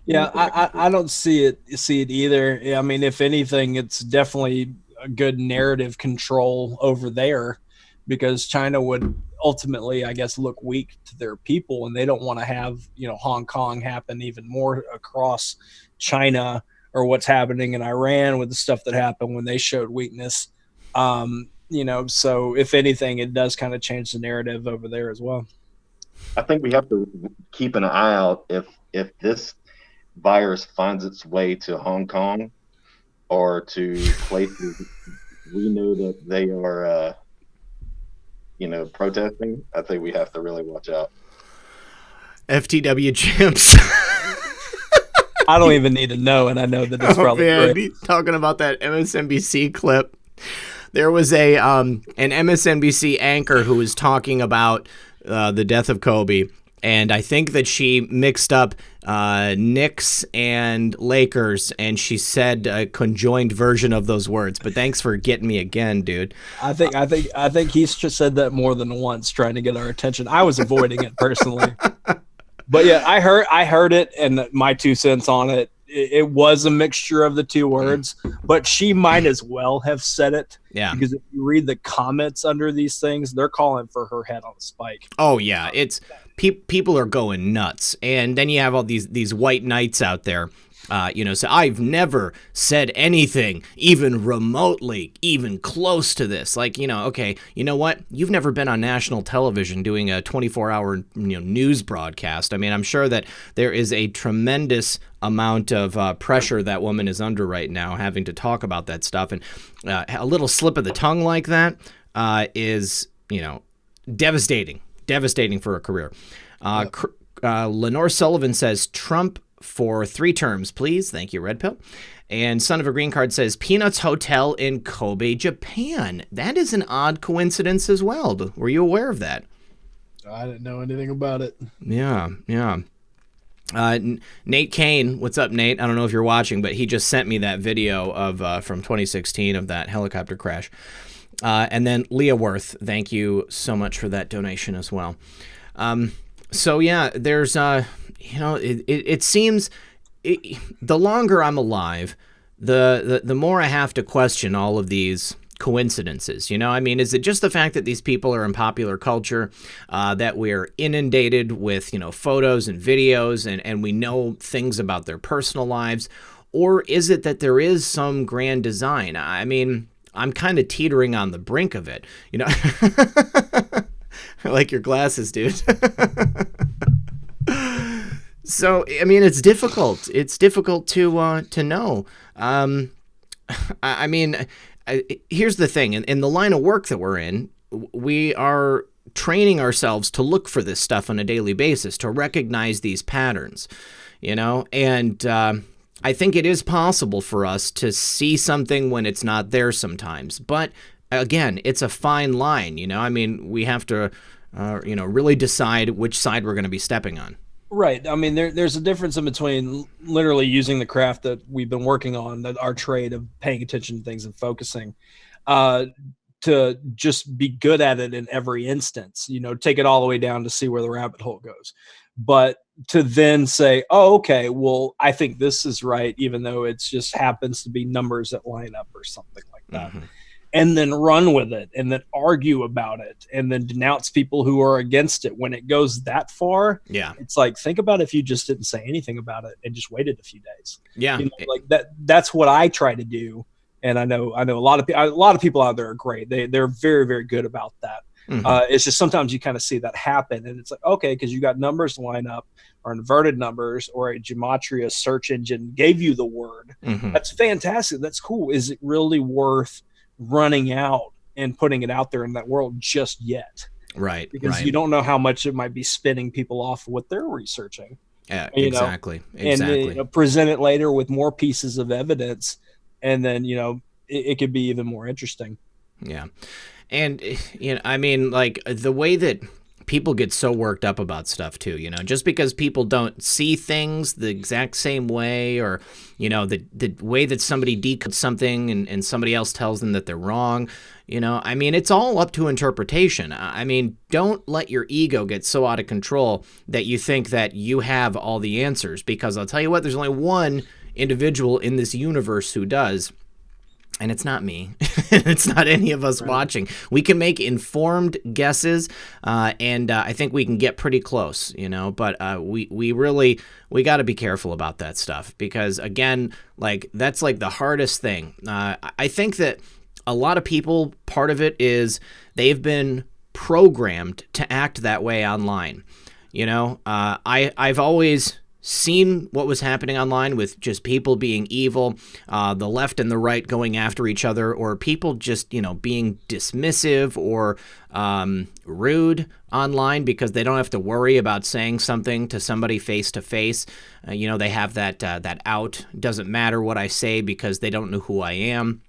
Yeah, I don't see it either. I mean, if anything, it's definitely a good narrative control over there, because China would ultimately, I guess, look weak to their people, and they don't want to have, you know, Hong Kong happen even more across China, or what's happening in Iran with the stuff that happened when they showed weakness. You know, so if anything, it does kind of change the narrative over there as well. I think we have to keep an eye out if this virus finds its way to Hong Kong or to places we know that they are, protesting. I think we have to really watch out. FTW champs. I don't even need to know, and I know that it's probably great. Talking about that MSNBC clip. There was an MSNBC anchor who was talking about the death of Kobe, And I think that she mixed up Knicks and Lakers, and she said a conjoined version of those words. But thanks for getting me again, dude. I think he's just said that more than once, trying to get our attention. I was avoiding it personally, but yeah, I heard it, and my 2 cents on it. It was a mixture of the 2 words, but she might as well have said it. Yeah. Because if you read the comments under these things, they're calling for her head on a spike. Oh yeah, it's people are going nuts, and then you have all these white knights out there. So I've never said anything even remotely, even close to this. Like, okay, you know what? You've never been on national television doing a 24-hour news broadcast. I mean, I'm sure that there is a tremendous amount of pressure that woman is under right now, having to talk about that stuff. And a little slip of the tongue like that is, devastating for a career. Lenore Sullivan says, Trump for 3 terms, please. Thank you, Red Pill. And Son of a Green Card says, Peanuts Hotel in Kobe, Japan. That is an odd coincidence as well. Were you aware of that? I didn't know anything about it. Yeah. Nate Kane, what's up, Nate? I don't know if you're watching, but he just sent me that video of from 2016 of that helicopter crash. And then Leah Worth, thank you so much for that donation as well. So yeah, there's it seems the longer I'm alive, the more I have to question all of these coincidences. I mean, is it just the fact that these people are in popular culture, that we're inundated with photos and videos, and we know things about their personal lives, or is it that there is some grand design? I mean, I'm kind of teetering on the brink of it. I like your glasses, dude. So, I mean, it's difficult. It's difficult to know. I mean, here's the thing. In the line of work that we're in, we are training ourselves to look for this stuff on a daily basis, to recognize these patterns, and I think it is possible for us to see something when it's not there sometimes. But again, it's a fine line, I mean, we have to, really decide which side we're going to be stepping on. Right. I mean, there's a difference in between literally using the craft that we've been working on, that our trade of paying attention to things and focusing, to just be good at it in every instance, take it all the way down to see where the rabbit hole goes. But to then say, oh, okay, well, I think this is right, even though it just happens to be numbers that line up or something like that. Mm-hmm. And then run with it, and then argue about it, and then denounce people who are against it when it goes that far. Yeah. It's like, think about if you just didn't say anything about it and just waited a few days. Yeah. Like that's what I try to do. And I know a lot of people out there are great. They're very, very good about that. Mm-hmm. It's just sometimes you kind of see that happen, and it's like, okay, because you got numbers line up, or inverted numbers, or a gematria search engine gave you the word. Mm-hmm. That's fantastic. That's cool. Is it really worth running out and putting it out there in that world just yet? Right. Because you don't know how much it might be spinning people off what they're researching. Yeah, exactly. And present it later with more pieces of evidence, and then it could be even more interesting. Yeah. And I mean, like, the way that people get so worked up about stuff too, just because people don't see things the exact same way, or, the way that somebody decodes something and somebody else tells them that they're wrong, I mean, it's all up to interpretation. I mean, don't let your ego get so out of control that you think that you have all the answers, because I'll tell you what, there's only one individual in this universe who does. And it's not me. It's not any of us watching. We can make informed guesses, and I think we can get pretty close, But we got to be careful about that stuff, because, again, like, that's like the hardest thing. I think that a lot of people, part of it is they've been programmed to act that way online. I've always seen what was happening online with just people being evil, the left and the right going after each other, or people just, being dismissive or rude online because they don't have to worry about saying something to somebody face to face. They have that out. Doesn't matter what I say because they don't know who I am.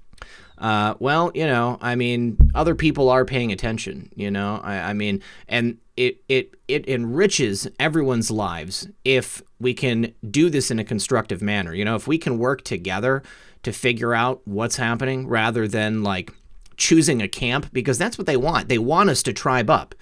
Well, you know, I mean, other people are paying attention, you know, I mean, and it enriches everyone's lives if we can do this in a constructive manner. You know, if we can work together to figure out what's happening rather than like choosing a camp, because that's what they want. They want us to tribe up.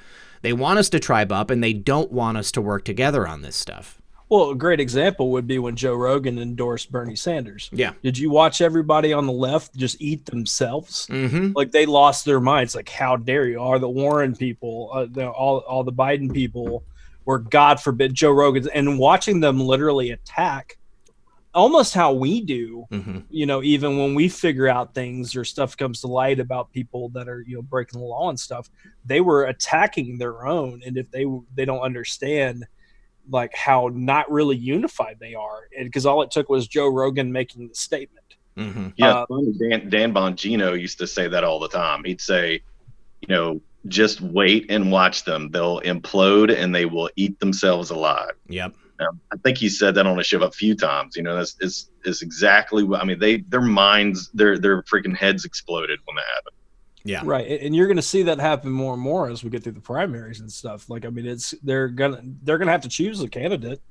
They want us to tribe up, and they don't want us to work together on this stuff. Well, a great example would be when Joe Rogan endorsed Bernie Sanders. Yeah. Did you watch everybody on the left just eat themselves? Mm-hmm. Like they lost their minds. Like, how dare you? Are the Warren people, all the Biden people, or God forbid Joe Rogan's, and watching them literally attack, almost how we do. Mm-hmm. You know, even when we figure out things or stuff comes to light about people that are, you know, breaking the law and stuff, they were attacking their own, and if they don't understand like how not really unified they are, and because all it took was Joe Rogan making the statement. Mm-hmm. Yeah, Dan Bongino used to say that all the time. He'd say, you know, just wait and watch them. They'll implode and they will eat themselves alive. Yep. I think he said that on a show a few times. You know, that's exactly what I mean. Their minds, their freaking heads exploded when that happened. Yeah. Right. And you're going to see that happen more and more as we get through the primaries and stuff. Like, I mean, they're going to have to choose a candidate.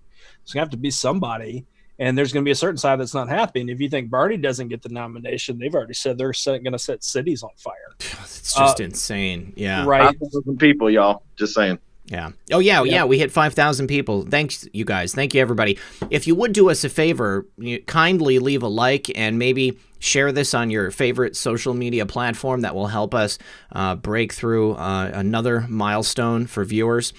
It's going to have to be somebody, and there's going to be a certain side that's not happy. And if you think Bernie doesn't get the nomination, they've already said they're going to set cities on fire. It's just insane. Yeah. Right. 5,000 people, y'all. Just saying. Yeah. Oh, yeah. We hit 5,000 people. Thanks, you guys. Thank you, everybody. If you would do us a favor, kindly leave a like and maybe share this on your favorite social media platform. That will help us break through another milestone for viewers.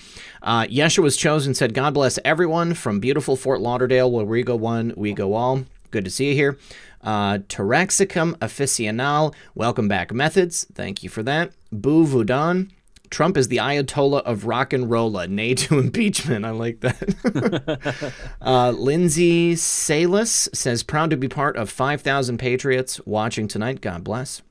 Yeshua's Chosen said, God bless everyone from beautiful Fort Lauderdale, where we go one, we go all. Good to see you here. Taraxicum Aficional, welcome back, Methods. Thank you for that. Boo Vudan. Trump is the Ayatollah of rock and rolla. Nay to impeachment. I like that. Lindsay Salis says, proud to be part of 5,000 Patriots watching tonight. God bless.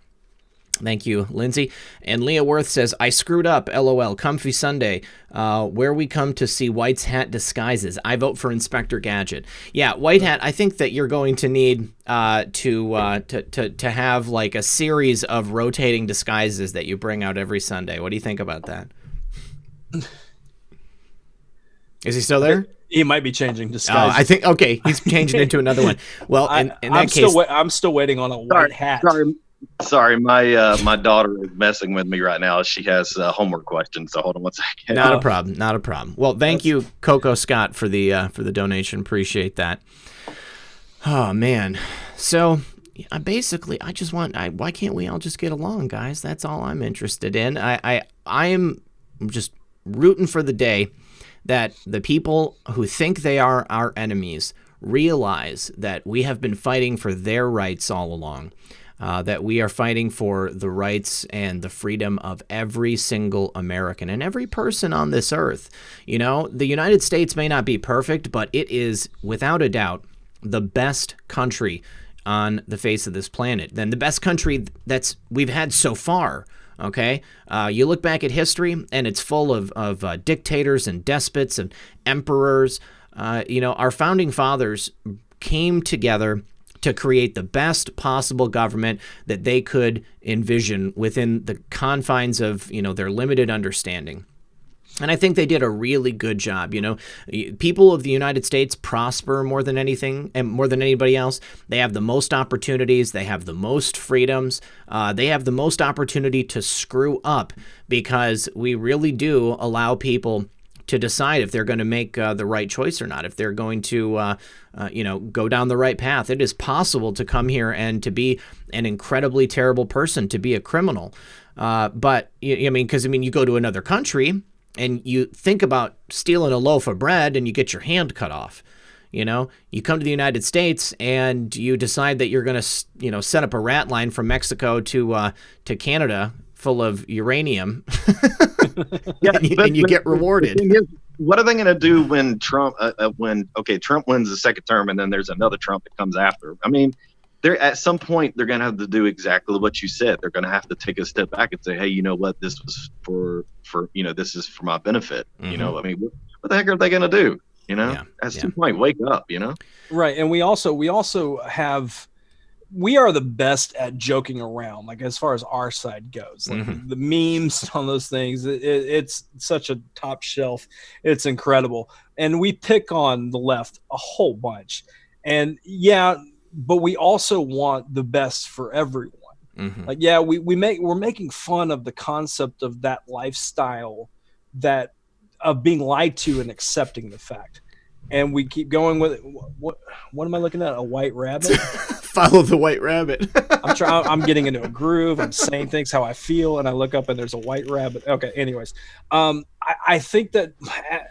Thank you, Lindsay. And Leah Worth says, I screwed up. LOL. Comfy Sunday. Where we come to see WhiteHat disguises. I vote for Inspector Gadget. Yeah, WhiteHat, I think that you're going to need to have like a series of rotating disguises that you bring out every Sunday. What do you think about that? Is he still there? He might be changing disguises. I think, okay, he's changing into another one. Well, in that case... I'm still waiting on a white hat. Sorry, my daughter is messing with me right now. She has homework questions, so hold on one second. Not a problem. Well, thank you, Coco Scott, for the donation. Appreciate that. Oh man, so basically, I just want. Why can't we all just get along, guys? That's all I'm interested in. I am just rooting for the day that the people who think they are our enemies realize that we have been fighting for their rights all along. That we are fighting for the rights and the freedom of every single American and every person on this earth. You know, the United States may not be perfect, but it is, without a doubt, the best country on the face of this planet. Then the best country we've had so far. Okay, you look back at history, and it's full of dictators and despots and emperors. Our founding fathers came together to create the best possible government that they could envision within the confines of, their limited understanding. And I think they did a really good job. People of the United States prosper more than anything and more than anybody else. They have the most opportunities. They have the most freedoms. They have the most opportunity to screw up because we really do allow people to decide if they're going to make the right choice or not, if they're going to, go down the right path. It is possible to come here and to be an incredibly terrible person, to be a criminal. But you go to another country and you think about stealing a loaf of bread and you get your hand cut off. You come to the United States and you decide that you're going to, set up a rat line from Mexico to Canada full of uranium. and you get rewarded. What are they going to do when Trump wins the second term and then there's another Trump that comes after? I mean, they're at some point they're going to have to do exactly what you said. They're going to have to take a step back and say, hey, you know what? This was for this is for my benefit. Mm-hmm. What the heck are they going to do? At some point, wake up. Right, and we also have we are the best at joking around, like as far as our side goes, like the memes on those things, it's such a top shelf. It's incredible. And we pick on the left a whole bunch. And yeah, but we also want the best for everyone. Like, yeah, we're making fun of the concept of that lifestyle, that of being lied to and accepting the fact. And we keep going with it. What am I looking at? A white rabbit? Follow the white rabbit. I'm getting into a groove. I'm saying things how I feel, and I look up and there's a white rabbit. Okay. Anyways, I think that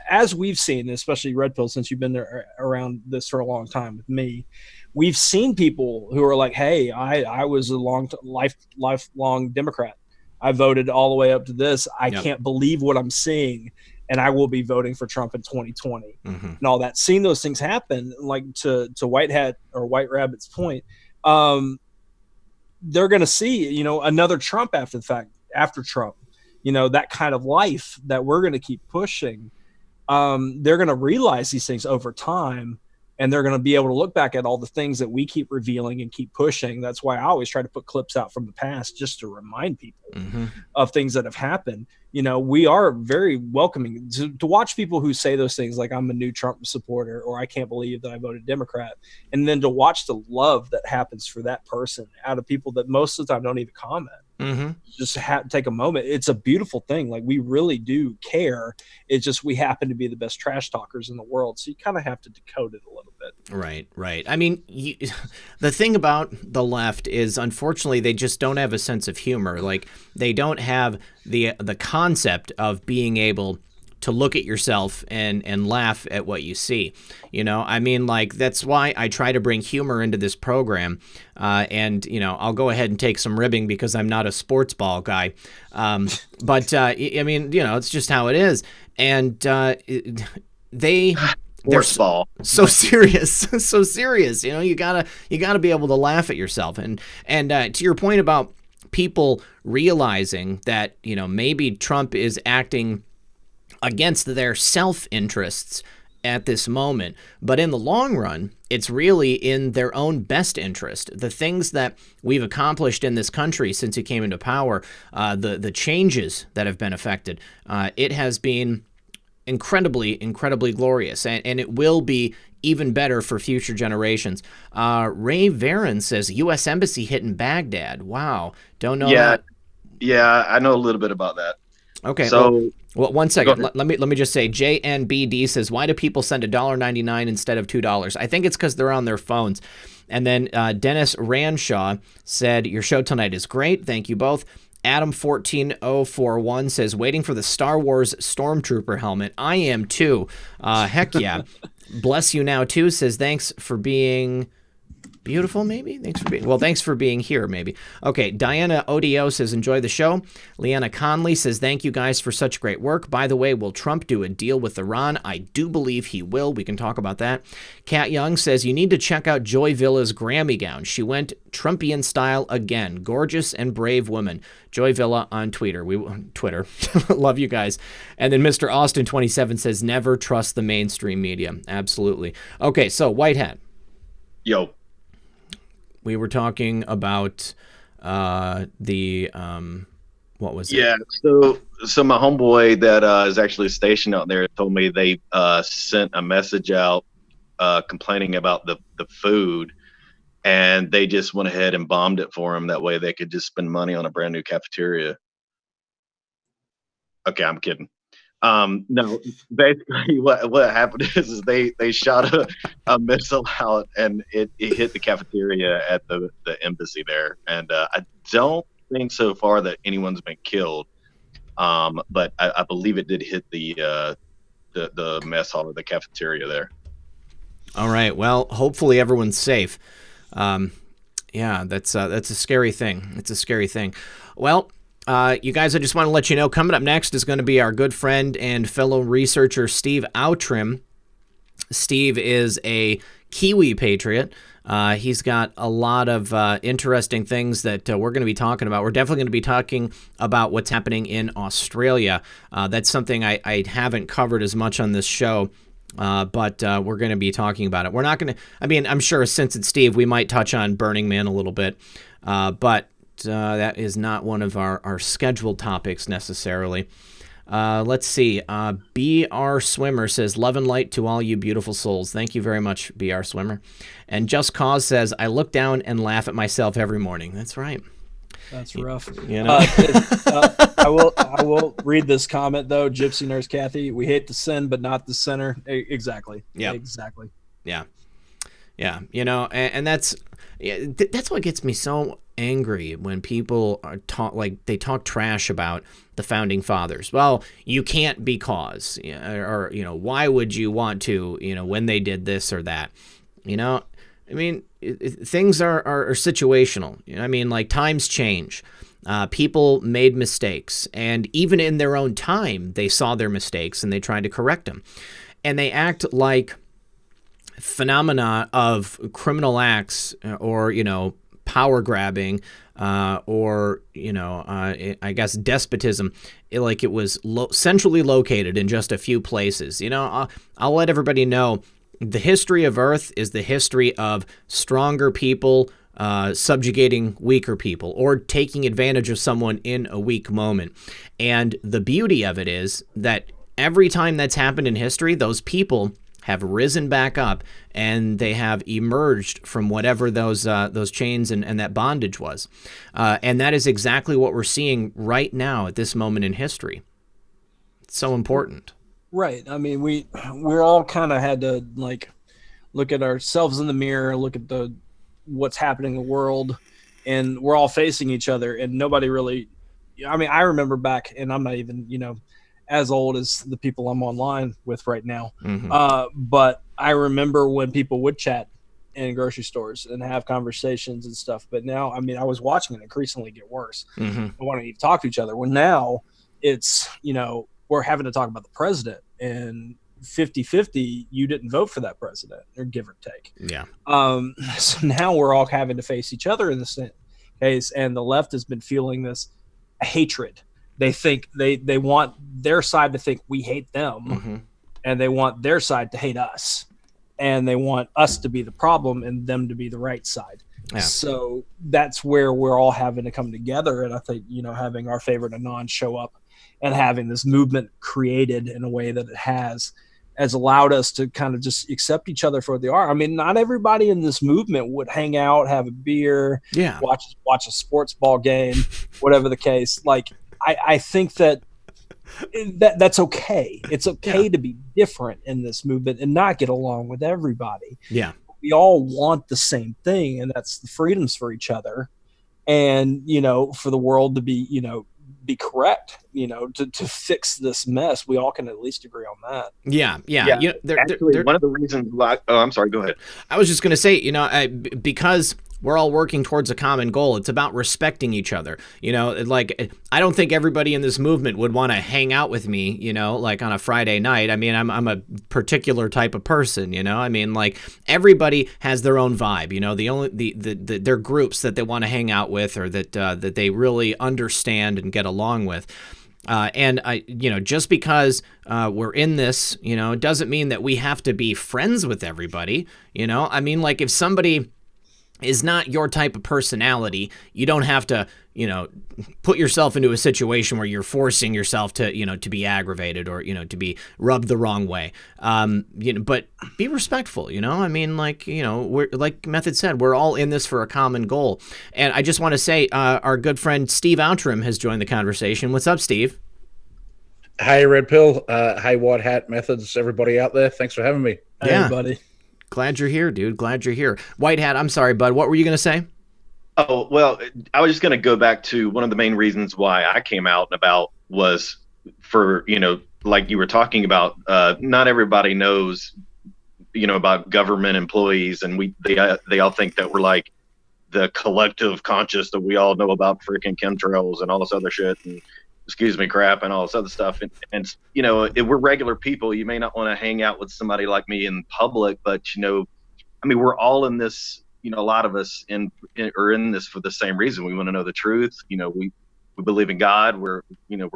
as we've seen, especially Red Pill, since you've been there around this for a long time with me, we've seen people who are like, "Hey, I was a lifelong Democrat. I voted all the way up to this. I can't believe what I'm seeing." And I will be voting for Trump in 2020 and all that. Seeing those things happen, like to WhiteHat or White Rabbit's point, they're going to see, another Trump after the fact, after Trump, that kind of life that we're going to keep pushing. They're going to realize these things over time, and they're going to be able to look back at all the things that we keep revealing and keep pushing. That's why I always try to put clips out from the past just to remind people of things that have happened. We are very welcoming to watch people who say those things like, I'm a new Trump supporter, or I can't believe that I voted Democrat. And then to watch the love that happens for that person out of people that most of the time don't even comment. Just take a moment. It's a beautiful thing. Like, we really do care. It's just we happen to be the best trash talkers in the world, so you kind of have to decode it a little bit. Right. I mean, the thing about the left is, unfortunately, they just don't have a sense of humor. Like, they don't have the concept of being able to look at yourself and laugh at what you see. I mean, like, that's why I try to bring humor into this program. And I'll go ahead and take some ribbing because I'm not a sports ball guy. But I mean, it's just how it is. And they're so serious, so serious. You gotta be able to laugh at yourself. And to your point about people realizing that, maybe Trump is acting against their self-interests at this moment, but in the long run, it's really in their own best interest. The things that we've accomplished in this country since he came into power, the changes that have been affected, it has been incredibly glorious, and it will be even better for future generations. Ray Varon says U.S. Embassy hit in Baghdad. Wow, don't know that. Yeah, I know a little bit about that. Okay, so well, 1 second. Let me just say, JNBD says, why do people send $1.99 instead of $2? I think it's because they're on their phones. And then Dennis Ranshaw said, your show tonight is great. Thank you both. Adam14041 says, waiting for the Star Wars Stormtrooper helmet. I am too. Heck yeah. Bless You Now too says, thanks for being beautiful, maybe? Thanks for being here, maybe. Okay, Diana Odio says, enjoy the show. Leanna Conley says, thank you guys for such great work. By the way, will Trump do a deal with Iran? I do believe he will. We can talk about that. Kat Young says, you need to check out Joy Villa's Grammy gown. She went Trumpian style again. Gorgeous and brave woman. Joy Villa on Twitter. Twitter. Love you guys. And then Mr. Austin 27 says, never trust the mainstream media. Absolutely. Okay, so WhiteHat. Yo. We were talking about what was it? Yeah, so my homeboy that is actually stationed out there told me they sent a message out complaining about the food, and they just went ahead and bombed it for him. That way they could just spend money on a brand new cafeteria. Okay, I'm kidding. No, basically what happened is they shot a missile out, and it hit the cafeteria at the embassy there. And I don't think so far that anyone's been killed. But I believe it did hit the mess hall or the cafeteria there. All right. Well, hopefully everyone's safe. Yeah, that's a scary thing. It's a scary thing. Well, you guys, I just want to let you know, coming up next is going to be our good friend and fellow researcher, Steve Outtrim. Steve is a Pkwy patriot. He's got a lot of interesting things that we're going to be talking about. We're definitely going to be talking about what's happening in Australia. That's something I haven't covered as much on this show but we're going to be talking about it. We're not going to, I mean, I'm sure since it's Steve, we might touch on Burning Man a little bit, but that is not one of our scheduled topics necessarily. Let's see. BR Swimmer says, love and light to all you beautiful souls. Thank you very much, BR Swimmer. And Just Cause says, I look down and laugh at myself every morning. That's right. That's rough. You know? I will read this comment though. Gypsy Nurse Kathy, we hate the sin, but not the sinner. Exactly. Yeah. Exactly. Yeah. Yeah. You know, and that's what gets me so angry when people are they talk trash about the founding fathers. Well, you can't because, or, you know, why would you want to, you know, when they did this or that, you know? I mean, things are situational. You know, I mean, like times change. People made mistakes, and even in their own time, they saw their mistakes and they tried to correct them. And they act like phenomena of criminal acts or, you know, power grabbing or, you know, I guess despotism, like it was centrally located in just a few places. You know, I'll let everybody know. The history of Earth is the history of stronger people subjugating weaker people or taking advantage of someone in a weak moment. And the beauty of it is that every time that's happened in history, those people have risen back up and they have emerged from whatever those chains and that bondage was. And that is exactly what we're seeing right now at this moment in history. It's so important. Right. I mean, we're all kind of had to like look at ourselves in the mirror, look at what's happening in the world, and we're all facing each other, and nobody really. I mean, I remember back, and I'm not even, you know, as old as the people I'm online with right now, but I remember when people would chat in grocery stores and have conversations and stuff. But now, I mean, I was watching it increasingly get worse. I want to even talk to each other. Well, now it's, you know, we're having to talk about the president, and 50-50, you didn't vote for that president, or give or take. Yeah. So now we're all having to face each other in this case, and the left has been feeling this hatred. They think they want their side to think we hate them, and they want their side to hate us, and they want us to be the problem and them to be the right side. Yeah. So that's where we're all having to come together. And I think, you know, having our favorite anon show up and having this movement created in a way that it has allowed us to kind of just accept each other for what they are. I mean, not everybody in this movement would hang out, have a beer, watch a sports ball game, whatever the case. Like, I think that's okay. It's okay to be different in this movement and not get along with everybody. Yeah. We all want the same thing, and that's the freedoms for each other. And, you know, for the world to be, you know, be correct, you know, to fix this mess. We all can at least agree on that. Yeah. You know, actually, one of the reasons why, I'm sorry, go ahead. I was just going to say, you know, because we're all working towards a common goal. It's about respecting each other. You know, like, I don't think everybody in this movement would want to hang out with me, you know, like on a Friday night. I mean, I'm a particular type of person, you know. I mean, like, everybody has their own vibe, you know. Their groups that they want to hang out with, or that they really understand and get along with. And you know, just because we're in this, you know, doesn't mean that we have to be friends with everybody. You know, I mean, like, if somebody is not your type of personality, you don't have to, you know, put yourself into a situation where you're forcing yourself to, you know, to be aggravated or, you know, to be rubbed the wrong way. You know, but be respectful, you know. I mean, like, you know, we're, like Method said, we're all in this for a common goal. And I just want to say, our good friend Steve Outtrim has joined the conversation. What's up, Steve? Hi, Red Pill. Hi, WhiteHat Methods, everybody out there. Thanks for having me. Hey, buddy. Glad you're here, dude. Glad you're here. WhiteHat, I'm sorry, bud. What were you going to say? Oh, well, I was just going to go back to one of the main reasons why I came out and about was for, you know, like you were talking about, not everybody knows, you know, about government employees, and they all think that we're like the collective conscious that we all know about freaking chemtrails and all this other shit and excuse me crap and all this other stuff. And you know, if we're regular people, you may not want to hang out with somebody like me in public, but you know, I mean, we're all in this, you know, a lot of us are in this for the same reason. We want to know the truth. You know, we believe in God. We're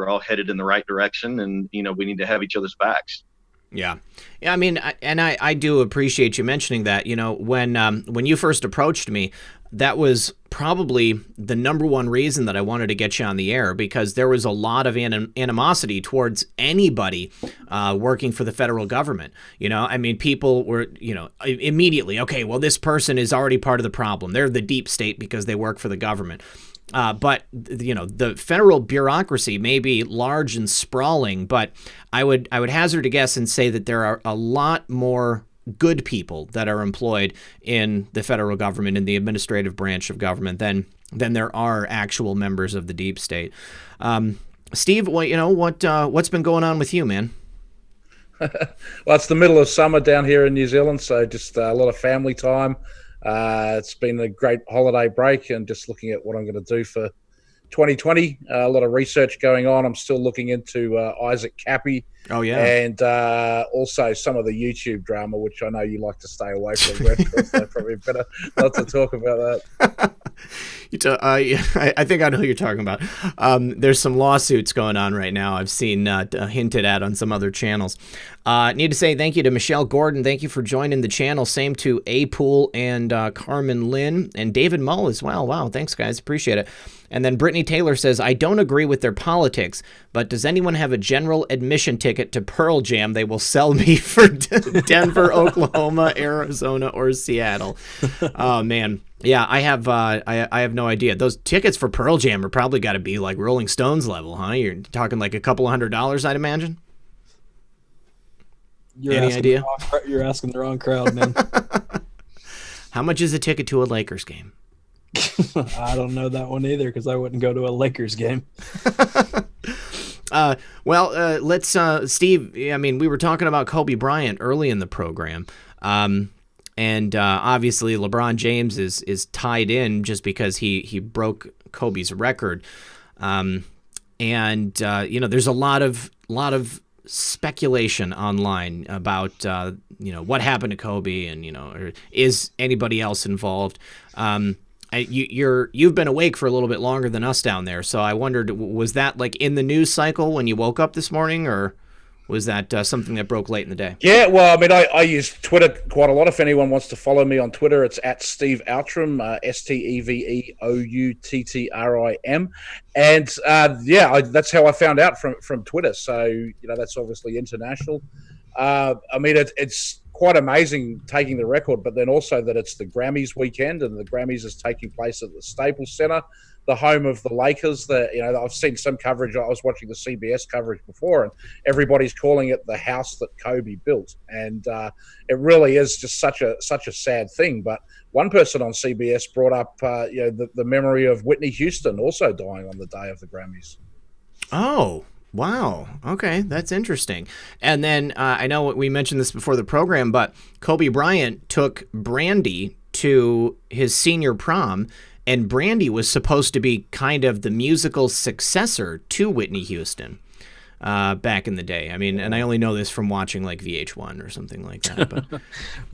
all headed in the right direction, and, you know, we need to have each other's backs. Yeah. I mean, I do appreciate you mentioning that. You know, when you first approached me, that was probably the number one reason that I wanted to get you on the air, because there was a lot of animosity towards anybody working for the federal government. You know, I mean, people were, you know, immediately, okay, well, this person is already part of the problem. They're the deep state because they work for the government. But, you know, the federal bureaucracy may be large and sprawling, but I would hazard a guess and say that there are a lot more good people that are employed in the federal government, in the administrative branch of government, than there are actual members of the deep state. Steve, what's been going on with you, man? Well, it's the middle of summer down here in New Zealand, so just a lot of family time. It's been a great holiday break, and just looking at what I'm going to do for 2020. A lot of research going on. I'm still looking into Isaac Kappy. Oh, yeah. And also some of the YouTube drama, which I know you like to stay away from. So probably better not to talk about that. I think I know who you're talking about. There's some lawsuits going on right now. I've seen hinted at on some other channels. Need to say thank you to Michelle Gordon. Thank you for joining the channel. Same to A Pool and Carmen Lynn and David Mull as well. Wow, thanks, guys. Appreciate it. And then Brittany Taylor says, I don't agree with their politics, but does anyone have a general admission ticket to Pearl Jam they will sell me for Denver, Oklahoma, Arizona, or Seattle? Oh, man. Yeah, I have no idea. Those tickets for Pearl Jam are probably got to be like Rolling Stones level, huh? You're talking like a couple $100s, I'd imagine. Any idea? You're asking the wrong crowd, man. How much is a ticket to a Lakers game? I don't know that one either, because I wouldn't go to a Lakers game. Let's Steve, I mean, we were talking about Kobe Bryant early in the program. And obviously LeBron James is tied in just because he broke Kobe's record. There's a lot of speakove online about what happened to Kobe, and or is anybody else involved. You've been awake for a little bit longer than us down there, so I wondered, was that like in the news cycle when you woke up this morning, or was that something that broke late in the day? Yeah, well, I mean, I use Twitter quite a lot. If anyone wants to follow me on Twitter, it's at Steve Outtrim, SteveOuttrim. And that's how I found out from Twitter. So, that's obviously international. I mean, it's quite amazing taking the record, but then also that it's the Grammys weekend, and the Grammys is taking place at the Staples Center, the home of the Lakers. I've seen some coverage. I was watching the CBS coverage before, and everybody's calling it the house that Kobe built. And it really is just such a sad thing. But one person on CBS brought up the memory of Whitney Houston also dying on the day of the Grammys. Oh, wow. Okay, that's interesting. And then I know we mentioned this before the program, but Kobe Bryant took Brandy to his senior prom, and Brandy was supposed to be kind of the musical successor to Whitney Houston back in the day. I mean, and I only know this from watching like VH1 or something like that. But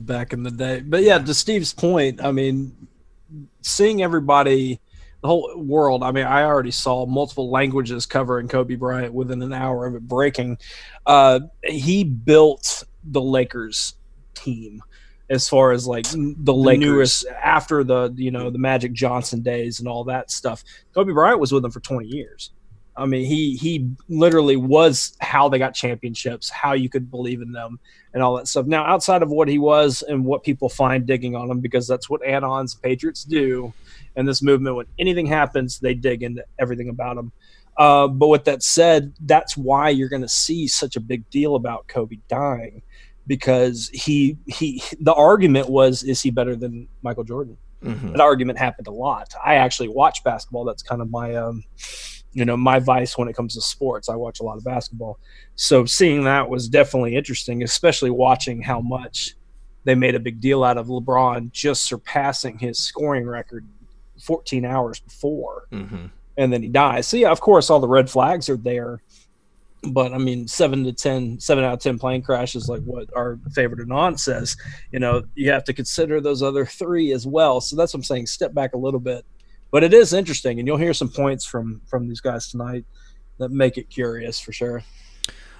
back in the day. But yeah, to Steve's point, I mean, seeing everybody, the whole world, I mean, I already saw multiple languages covering Kobe Bryant within an hour of it breaking. He built the Lakers team, as far as like the newest, after the Magic Johnson days and all that stuff. Kobe Bryant was with them for 20 years. I mean, he literally was how they got championships, how you could believe in them and all that stuff. Now, outside of what he was and what people find digging on him, because that's what Anons, Patriots do, and this movement, when anything happens, they dig into everything about him. But with that said, that's why you're going to see such a big deal about Kobe dying, because the argument was, is he better than Michael Jordan? Mm-hmm. That argument happened a lot. I actually watch basketball. That's kind of my my vice when it comes to sports. I watch a lot of basketball. So seeing that was definitely interesting, especially watching how much they made a big deal out of LeBron just surpassing his scoring record 14 hours before. Mm-hmm. And then he dies. So yeah, of course, all the red flags are there. But I mean, 7 out of 10 plane crashes, like what our favorite Anon says, you have to consider those other 3 as well. So that's what I'm saying. Step back a little bit. But it is interesting, and you'll hear some points from these guys tonight that make it curious for sure.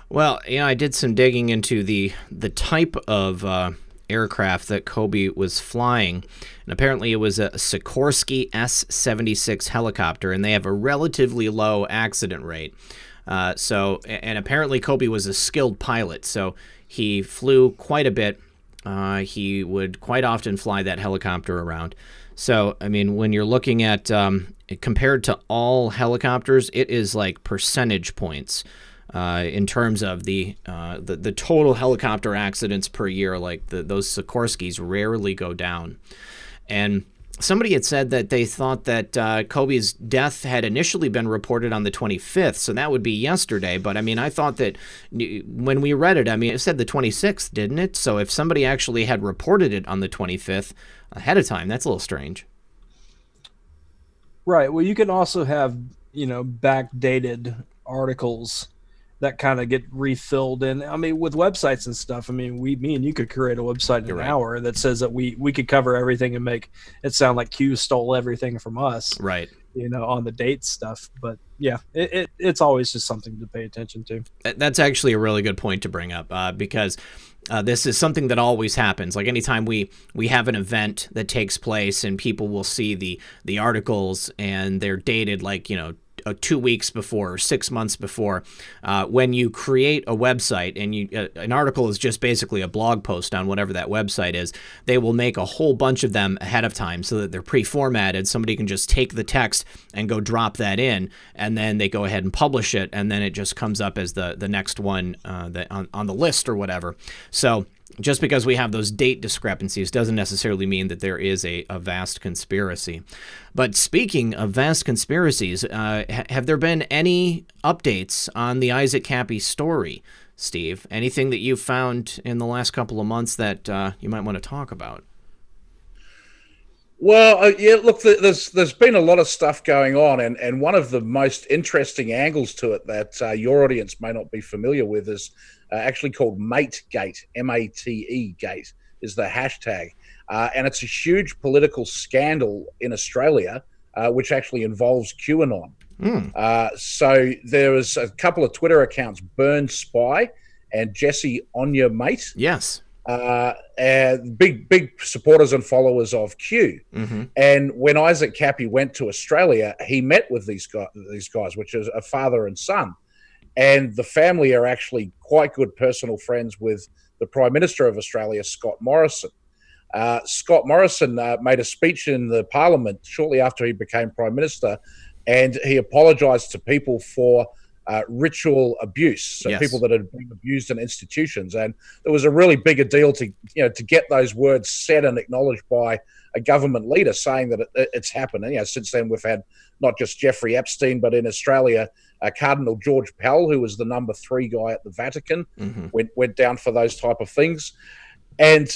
Well, I did some digging into the type of aircraft that Pkwy was flying, and apparently it was a Sikorsky S-76 helicopter, and they have a relatively low accident rate. And apparently Pkwy was a skilled pilot, so he flew quite a bit. He would quite often fly that helicopter around. So, I mean, when you're looking at compared to all helicopters, it is like percentage points in terms of the total helicopter accidents per year. Like those Sikorskys rarely go down. And somebody had said that they thought that Pkwy's death had initially been reported on the 25th, so that would be yesterday. But, I mean, I thought that when we read it, I mean, it said the 26th, didn't it? So if somebody actually had reported it on the 25th ahead of time, that's a little strange. Right. Well, you can also have, backdated articles that kind of get refilled in. I mean, with websites and stuff, I mean, me and you could create a website in an hour that says that we could cover everything and make it sound like Q stole everything from us. Right. On the date stuff. But yeah, it's always just something to pay attention to. That's actually a really good point to bring up because this is something that always happens. Like anytime we have an event that takes place and people will see the articles and they're dated like, 2 weeks before or 6 months before. When you create a website and an article is just basically a blog post on whatever that website is, they will make a whole bunch of them ahead of time so that they're pre-formatted. Somebody can just take the text and go drop that in, and then they go ahead and publish it, and then it just comes up as the next one that on the list or whatever. So just because we have those date discrepancies doesn't necessarily mean that there is a vast conspiracy. But speaking of vast conspiracies, have there been any updates on the Isaac Kappy story, Steve? Anything that you've found in the last couple of months that you might want to talk about? Well, yeah, look, there's been a lot of stuff going on, and one of the most interesting angles to it that your audience may not be familiar with is actually called MateGate, M-A-T-E Gate is the hashtag. And it's a huge political scandal in Australia, which actually involves QAnon. So there was a couple of Twitter accounts, Burn Spy and Jesse On Your Mate. Yes. Big supporters and followers of Q. Mm-hmm. And when Isaac Kappy went to Australia, he met with these guys, which is a father and son. And the family are actually quite good personal friends with the Prime Minister of Australia, Scott Morrison. Scott Morrison made a speech in the Parliament shortly after he became Prime Minister, and he apologised to people for ritual abuse, so yes. people that had been abused in institutions. And there was a really bigger deal to get those words said and acknowledged by a government leader, saying that it's happened. And since then we've had not just Jeffrey Epstein, but in Australia, Cardinal George Pell, who was the number 3 guy at the Vatican, mm-hmm. went down for those type of things. And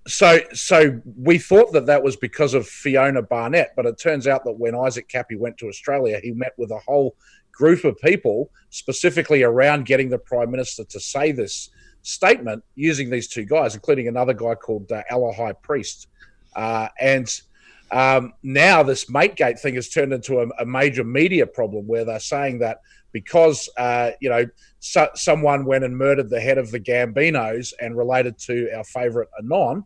so we thought that was because of Fiona Barnett, but it turns out that when Isaac Kappy went to Australia, he met with a whole group of people specifically around getting the Prime Minister to say this statement using these 2 guys, including another guy called Allah High Priest. Now this MateGate thing has turned into a major media problem where they're saying that because, someone went and murdered the head of the Gambinos and related to our favourite Anon,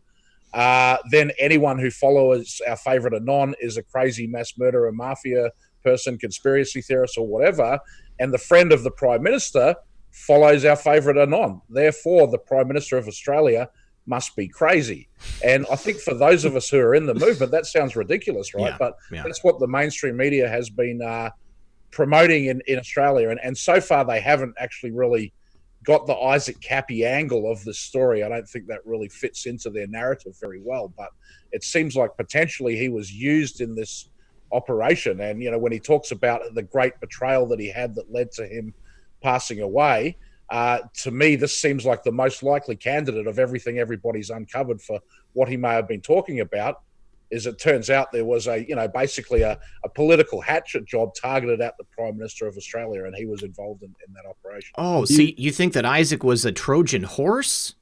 then anyone who follows our favourite Anon is a crazy mass murderer, mafia person, conspiracy theorist or whatever, and the friend of the Prime Minister follows our favourite Anon. Therefore, the Prime Minister of Australia must be crazy. And I think for those of us who are in the movement, that sounds ridiculous, right? But that's what the mainstream media has been promoting in Australia. And so far, they haven't actually really got the Isaac Kappy angle of the story. I don't think that really fits into their narrative very well. But it seems like potentially he was used in this operation. And, when he talks about the great betrayal that he had that led to him passing away, to me, this seems like the most likely candidate of everything everybody's uncovered for what he may have been talking about. Is it turns out there was basically a political hatchet job targeted at the Prime Minister of Australia, and he was involved in that operation. Oh, so you think that Isaac was a Trojan horse?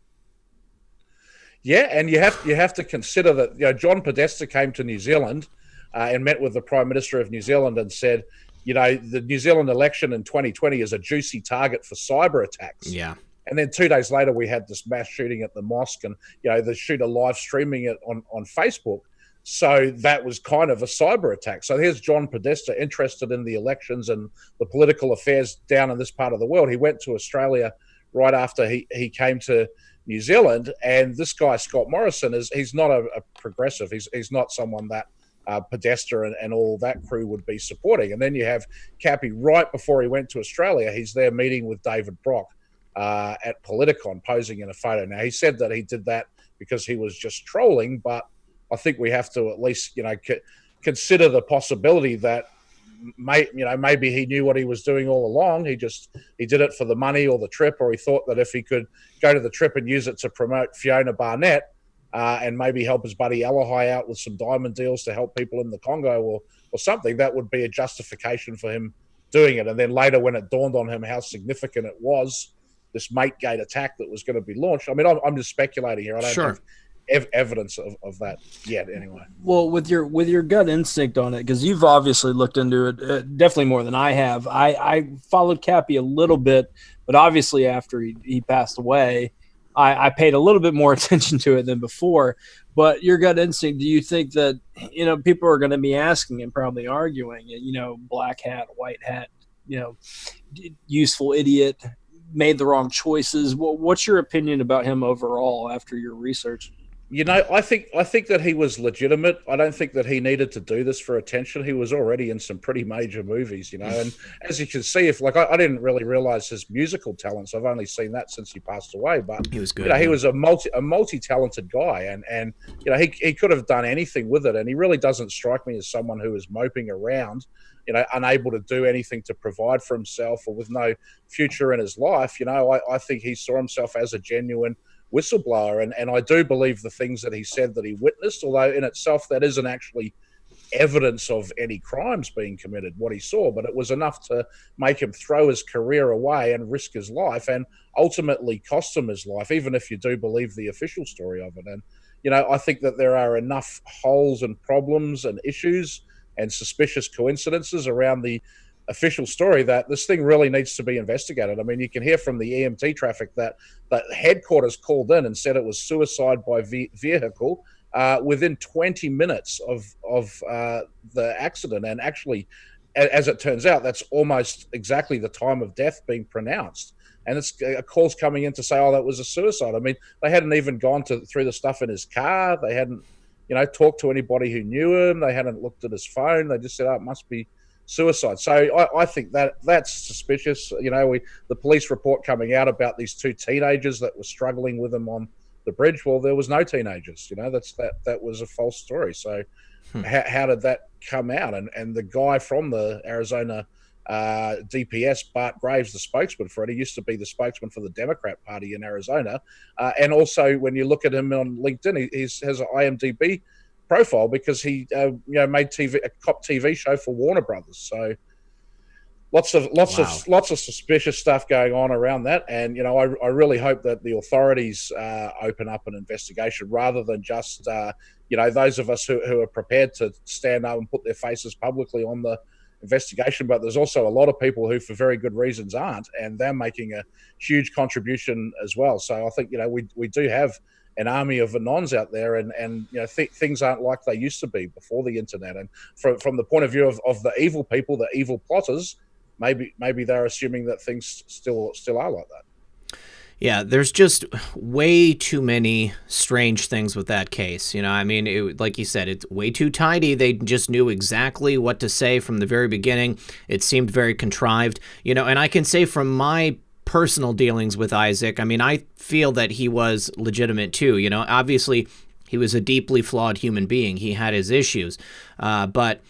Yeah, and you have to consider that John Podesta came to New Zealand and met with the Prime Minister of New Zealand and said, the New Zealand election in 2020 is a juicy target for cyber attacks. Yeah. And then 2 days later, we had this mass shooting at the mosque, and the shooter live streaming it on Facebook. So that was kind of a cyber attack. So here's John Podesta interested in the elections and the political affairs down in this part of the world. He went to Australia right after he came to New Zealand, and this guy Scott Morrison he's not a progressive. He's not someone that Podesta and all that crew would be supporting. And then you have Cappy right before he went to Australia. He's there meeting with David Brock at Politicon, posing in a photo. Now, he said that he did that because he was just trolling, but I think we have to at least, consider the possibility that maybe he knew what he was doing all along. He did it for the money or the trip, or he thought that if he could go to the trip and use it to promote Fiona Barnett and maybe help his buddy Alahai out with some diamond deals to help people in the Congo or something, that would be a justification for him doing it. And then later, when it dawned on him how significant it was, this Mategate attack that was going to be launched. I mean, I'm just speculating here. I don't have evidence of that yet anyway. Well, with your gut instinct on it, because you've obviously looked into it definitely more than I have. I followed Cappy a little bit, but obviously after he passed away, I paid a little bit more attention to it than before. But your gut instinct, do you think that people are going to be asking and probably arguing, black hat, white hat, useful idiot, made the wrong choices? What's your opinion about him overall after your research? I think that he was legitimate. I don't think that he needed to do this for attention. He was already in some pretty major movies, and as you can see, I didn't really realize his musical talents. I've only seen that since he passed away, but he was good. He was a multi-talented guy, and he could have done anything with it. And he really doesn't strike me as someone who is moping around, unable to do anything to provide for himself or with no future in his life. I think he saw himself as a genuine whistleblower, and I do believe the things that he said that he witnessed, although in itself that isn't actually evidence of any crimes being committed, what he saw, but it was enough to make him throw his career away and risk his life, and ultimately cost him his life, even if you do believe the official story of it. And I think that there are enough holes and problems and issues and suspicious coincidences around the official story that this thing really needs to be investigated. I mean, you can hear from the EMT traffic that headquarters called in and said it was suicide by vehicle within 20 minutes of the accident. And actually, as it turns out, that's almost exactly the time of death being pronounced. And it's a call's coming in to say, that was a suicide. I mean, they hadn't even gone through the stuff in his car. They hadn't, talked to anybody who knew him. They hadn't looked at his phone. They just said, it must be suicide. So I think that's suspicious. The police report coming out about these two teenagers that were struggling with him on the bridge. Well, there was no teenagers. That was a false story. So how did that come out? And the guy from the Arizona DPS, Bart Graves, the spokesman for it, he used to be the spokesman for the Democrat Party in Arizona. And also, when you look at him on LinkedIn, he has an IMDb profile because he made a cop TV show for Warner Brothers. So lots of suspicious stuff going on around that. And I really hope that the authorities open up an investigation rather than just those of us who are prepared to stand up and put their faces publicly on the investigation. But there's also a lot of people who for very good reasons aren't, and they're making a huge contribution as well. So I think we do have an army of anons out there, and things aren't like they used to be before the internet. And from the point of view of the evil people, the evil plotters, maybe they're assuming that things still are like that. Yeah, there's just way too many strange things with that case. I mean, like you said, it's way too tidy. They just knew exactly what to say from the very beginning. It seemed very contrived, and I can say from my personal dealings with Isaac, I mean, I feel that he was legitimate too. Obviously he was a deeply flawed human being. He had his issues, but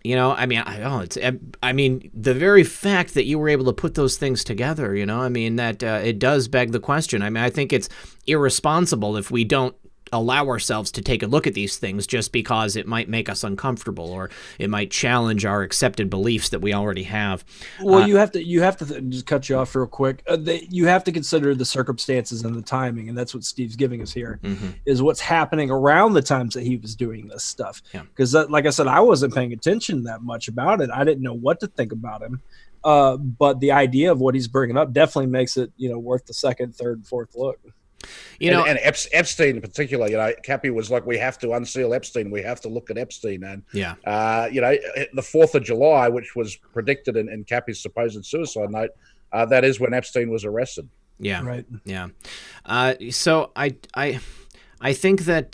I mean, the very fact that you were able to put those things together, that it does beg the question. I mean, I think it's irresponsible if we don't allow ourselves to take a look at these things just because it might make us uncomfortable or it might challenge our accepted beliefs that we already have. Well, you have to just cut you off real quick. You have to consider the circumstances and the timing, and that's what Steve's giving us here, is what's happening around the times that he was doing this stuff. Because, like I said, I wasn't paying attention that much about it. I didn't know what to think about him. But the idea of what he's bringing up definitely makes it, worth the second, third, and fourth look. And Epstein in particular, Cappy was like, we have to unseal Epstein. We have to look at Epstein. And, the 4th of July, which was predicted in Cappy's supposed suicide note, that is when Epstein was arrested. Yeah. Right. Yeah. So I think that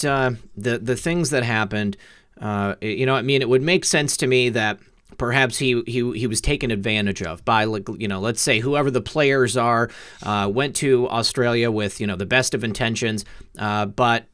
the things that happened, it would make sense to me that perhaps he was taken advantage of by, let's say whoever the players are, went to Australia with, the best of intentions. But,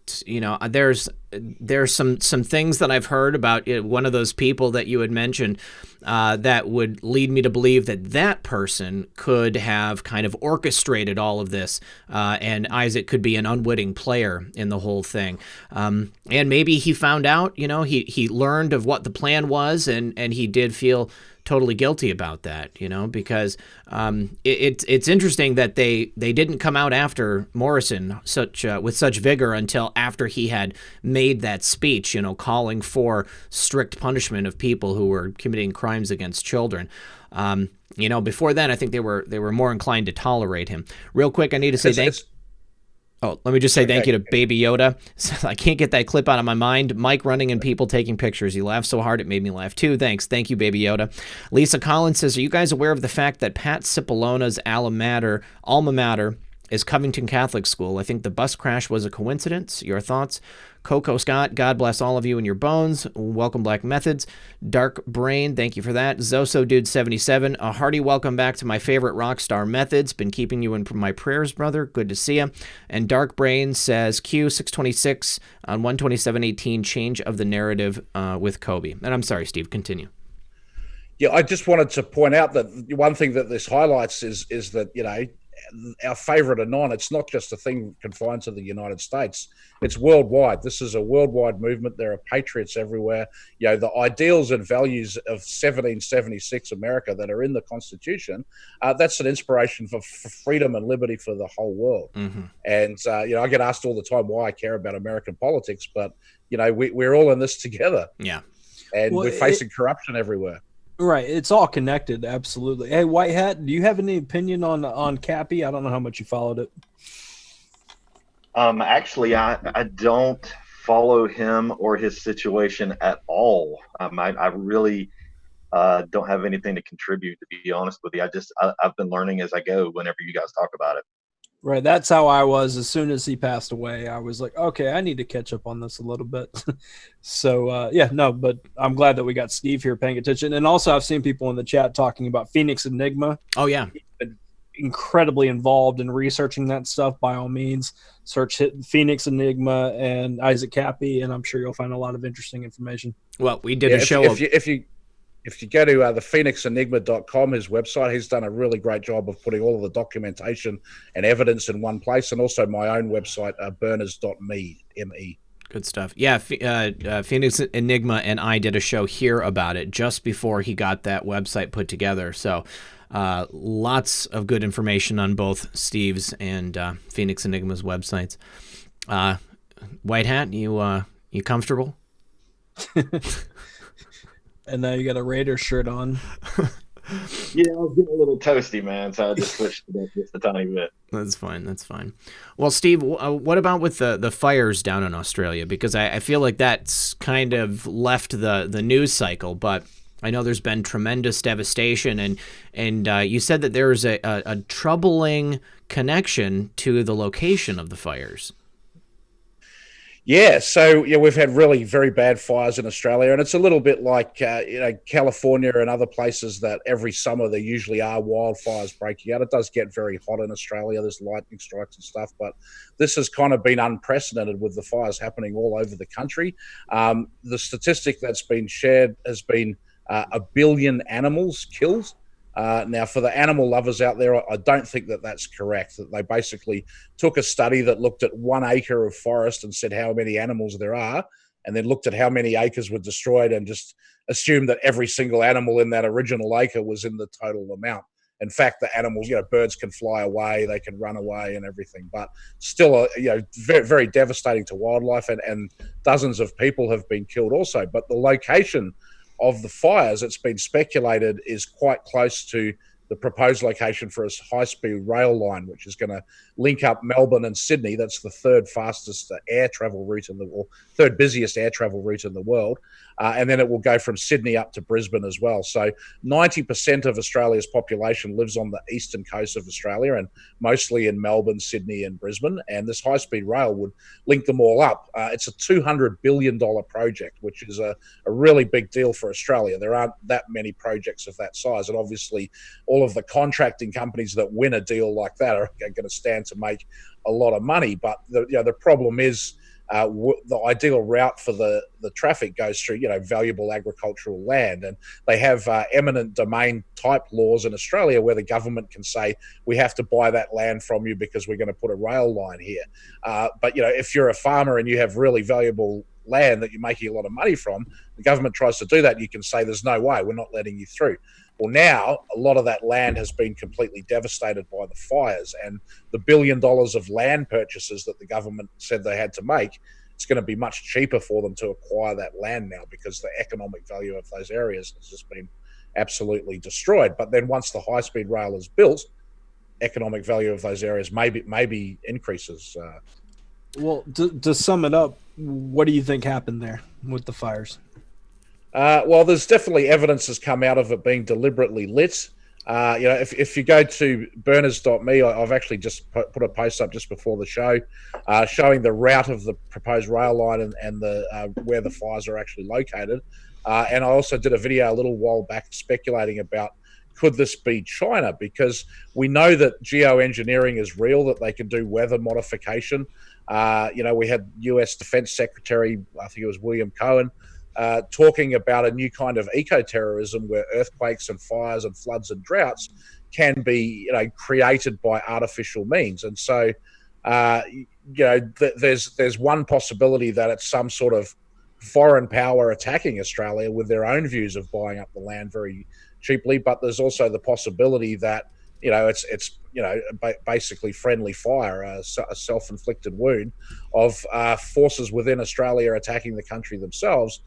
there's some things that I've heard about one of those people that you had mentioned, that would lead me to believe that person could have kind of orchestrated all of this. And Isaac could be an unwitting player in the whole thing. And maybe he found out, he learned of what the plan was and he did feel totally guilty about that, because it's interesting that they didn't come out after Morrison with such vigor until after he had made that speech, calling for strict punishment of people who were committing crimes against children. Before then, I think they were more inclined to tolerate him. Real quick, I need to say thanks. Oh, let me just say thank you to Baby Yoda. I can't get that clip out of my mind. Mike running and people taking pictures. He laughed so hard it made me laugh too. Thanks. Thank you, Baby Yoda. Lisa Collins says, are you guys aware of the fact that Pat Cipollona's alma mater is Covington Catholic School? I think the bus crash was a coincidence. Your thoughts? Coco Scott, God bless all of you and your bones. Welcome, Black Methods. Dark Brain, thank you for that. Zoso Dude 77, a hearty welcome back to my favorite rock star Methods. Been keeping you in my prayers, brother. Good to see you. And Dark Brain says Q626 on 127.18, change of the narrative with Kobe. And I'm sorry, Steve, continue. Yeah, I just wanted to point out that one thing that this highlights is that, our favorite anon, it's not just a thing confined to the United States. It's worldwide. This is a worldwide movement. There are patriots everywhere. The ideals and values of 1776 America that are in the Constitution, that's an inspiration for freedom and liberty for the whole world. And, I get asked all the time why I care about American politics, but, we're all in this together. Yeah. And we're facing corruption everywhere. Right. It's all connected. Absolutely. Hey, WhiteHat, do you have any opinion on Cappy? I don't know how much you followed it. Actually, I don't follow him or his situation at all. I really don't have anything to contribute, to be honest with you. I've been learning as I go whenever you guys talk about it. Right. That's how I was. As soon as he passed away, I was like, okay, I need to catch up on this a little bit. So, but I'm glad that we got Steve here paying attention. And also I've seen people in the chat talking about Phoenix Enigma. Oh, yeah. He's been incredibly involved in researching that stuff. By all means, search Phoenix Enigma and Isaac Cappy, and I'm sure you'll find a lot of interesting information. Well, we did a show. If you go to the phoenixenigma.com, his website, he's done a really great job of putting all of the documentation and evidence in one place, and also my own website, burners.me, M-E. Good stuff. Yeah, Phoenix Enigma and I did a show here about it just before he got that website put together. So lots of good information on both Steve's and Phoenix Enigma's websites. WhiteHat, you comfortable? And now you got a Raider shirt on. Yeah, I was getting a little toasty, man, so I just switched it up just a tiny bit. That's fine. That's fine. Well, Steve, what about with the fires down in Australia? Because I feel like that's kind of left the news cycle, but I know there's been tremendous devastation, and you said that there's a troubling connection to the location of the fires. Yeah, so we've had really very bad fires in Australia, and it's a little bit like California and other places that every summer there usually are wildfires breaking out. It does get very hot in Australia. There's lightning strikes and stuff, but this has kind of been unprecedented with the fires happening all over the country. The statistic that's been shared has been 1 billion animals killed Now, for the animal lovers out there, I don't think that that's correct. That they basically took a study that looked at 1 acre of forest and said how many animals there are, and then looked at how many acres were destroyed and just assumed that every single animal in that original acre was in the total amount. In fact, the animals, birds can fly away, they can run away and everything, but still, very, very devastating to wildlife, and dozens of people have been killed also. But the location of the fires, it's been speculated, is quite close to the proposed location for a high-speed rail line, which is going to link up Melbourne and Sydney. That's the third fastest air travel route third busiest air travel route in the world. And then it will go from Sydney up to Brisbane as well. So 90% of Australia's population lives on the eastern coast of Australia, and mostly in Melbourne, Sydney and Brisbane. And this high-speed rail would link them all up. It's a $200 billion project, which is a really big deal for Australia. There aren't that many projects of that size. And obviously, all of the contracting companies that win a deal like that are going to stand to make a lot of money. But the problem is the ideal route for the traffic goes through valuable agricultural land, and they have eminent domain type laws in Australia where the government can say we have to buy that land from you because we're going to put a rail line here. But if you're a farmer and you have really valuable land that you're making a lot of money from, the government tries to do that, you can say there's no way, we're not letting you through. Well, now a lot of that land has been completely devastated by the fires, and the $1 billion of land purchases that the government said they had to make, it's going to be much cheaper for them to acquire that land now because the economic value of those areas has just been absolutely destroyed. But then once the high-speed rail is built, economic value of those areas maybe increases. Well, to sum it up, what do you think happened there with the fires? Well, there's definitely evidence has come out of it being deliberately lit. If you go to burners.me, I've actually just put a post up just before the show showing the route of the proposed rail line and the where the fires are actually located. And I also did a video a little while back speculating about, could this be China? Because we know that geoengineering is real, that they can do weather modification. We had US Defense Secretary, I think it was William Cohen, talking about a new kind of eco-terrorism where earthquakes and fires and floods and droughts can be created by artificial means. And so there's one possibility that it's some sort of foreign power attacking Australia with their own views of buying up the land very cheaply, but there's also the possibility that it's basically friendly fire, a self-inflicted wound of forces within Australia attacking the country themselves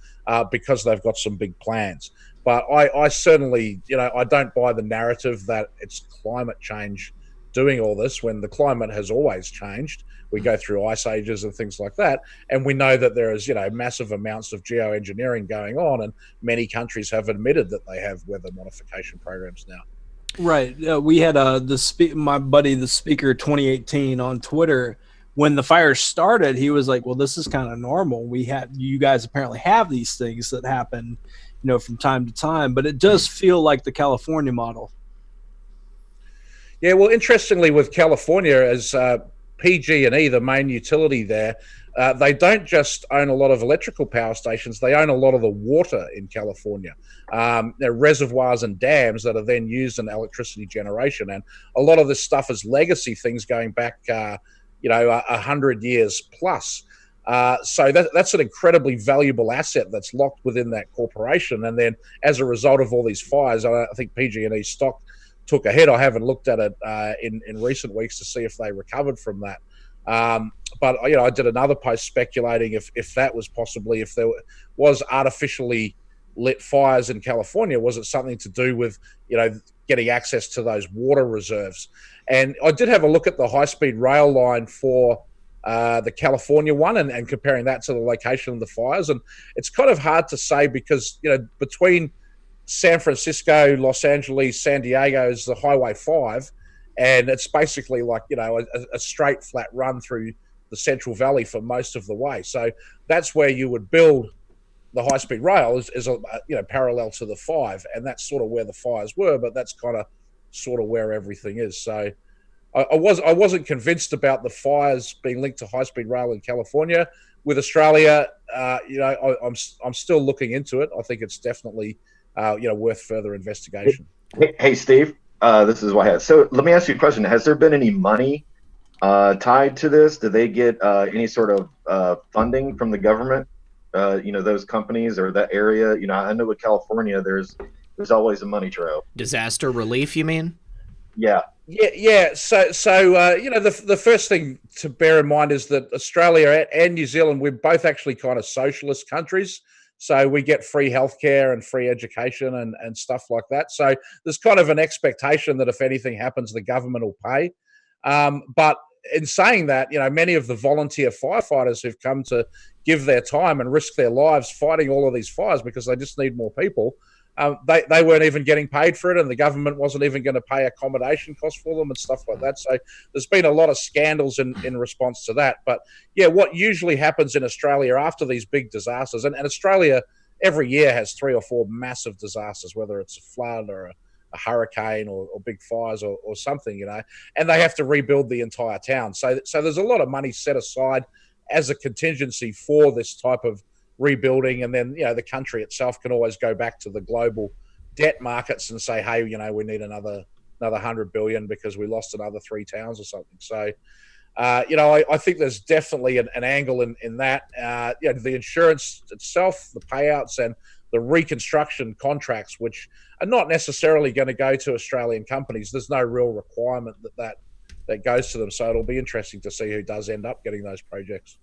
because they've got some big plans. But I certainly, I don't buy the narrative that it's climate change doing all this when the climate has always changed. We go through ice ages and things like that, and we know that there is, massive amounts of geoengineering going on, and many countries have admitted that they have weather modification programs now. Right. We had my buddy, the speaker 2018 on Twitter. When the fire started, he was like, well, this is kind of normal. You guys apparently have these things that happen, from time to time, but it does feel like the California model. Yeah. Well, interestingly with California, as PG&E, the main utility there, they don't just own a lot of electrical power stations, they own a lot of the water in California. There are reservoirs and dams that are then used in electricity generation. And a lot of this stuff is legacy things going back, 100 years plus. So that's an incredibly valuable asset that's locked within that corporation. And then as a result of all these fires, I think PG&E stock took a hit. I haven't looked at it in recent weeks to see if they recovered from that. But I did another post speculating if that was possibly, if there was artificially lit fires in California, was it something to do with getting access to those water reserves? And I did have a look at the high-speed rail line for the California one and comparing that to the location of the fires, and it's kind of hard to say because between San Francisco, Los Angeles, San Diego is the Highway 5, and it's basically like a straight flat run through the Central Valley for most of the way. So that's where you would build the high-speed rail is parallel to the 5, and that's sort of where the fires were, but that's kind of sort of where everything is. So I wasn't convinced about the fires being linked to high-speed rail in California. With Australia, I'm still looking into it. I think it's definitely worth further investigation. Hey, Steve, this is WhiteHat. So let me ask you a question. Has there been any money tied to this? Do they get any sort of funding from the government? Those companies or that area. I know with California, there's always a money trail. Disaster relief, you mean? Yeah. Yeah. So the first thing to bear in mind is that Australia and New Zealand, we're both actually kind of socialist countries. So we get free healthcare and free education and stuff like that. So there's kind of an expectation that if anything happens, the government will pay. But in saying that, many of the volunteer firefighters who've come to give their time and risk their lives fighting all of these fires because they just need more people, they weren't even getting paid for it, and the government wasn't even going to pay accommodation costs for them and stuff like that. So there's been a lot of scandals in response to that. But yeah, what usually happens in Australia after these big disasters, and Australia every year has 3 or 4 massive disasters, whether it's a flood or a hurricane or big fires or something, and they have to rebuild the entire town. So there's a lot of money set aside as a contingency for this type of rebuilding, and then the country itself can always go back to the global debt markets and say, hey, we need another 100 billion because we lost another 3 towns or something. So I think there's definitely an angle in that. The insurance itself, the payouts, and the reconstruction contracts, which are not necessarily going to go to Australian companies. There's no real requirement that goes to them. So it'll be interesting to see who does end up getting those projects.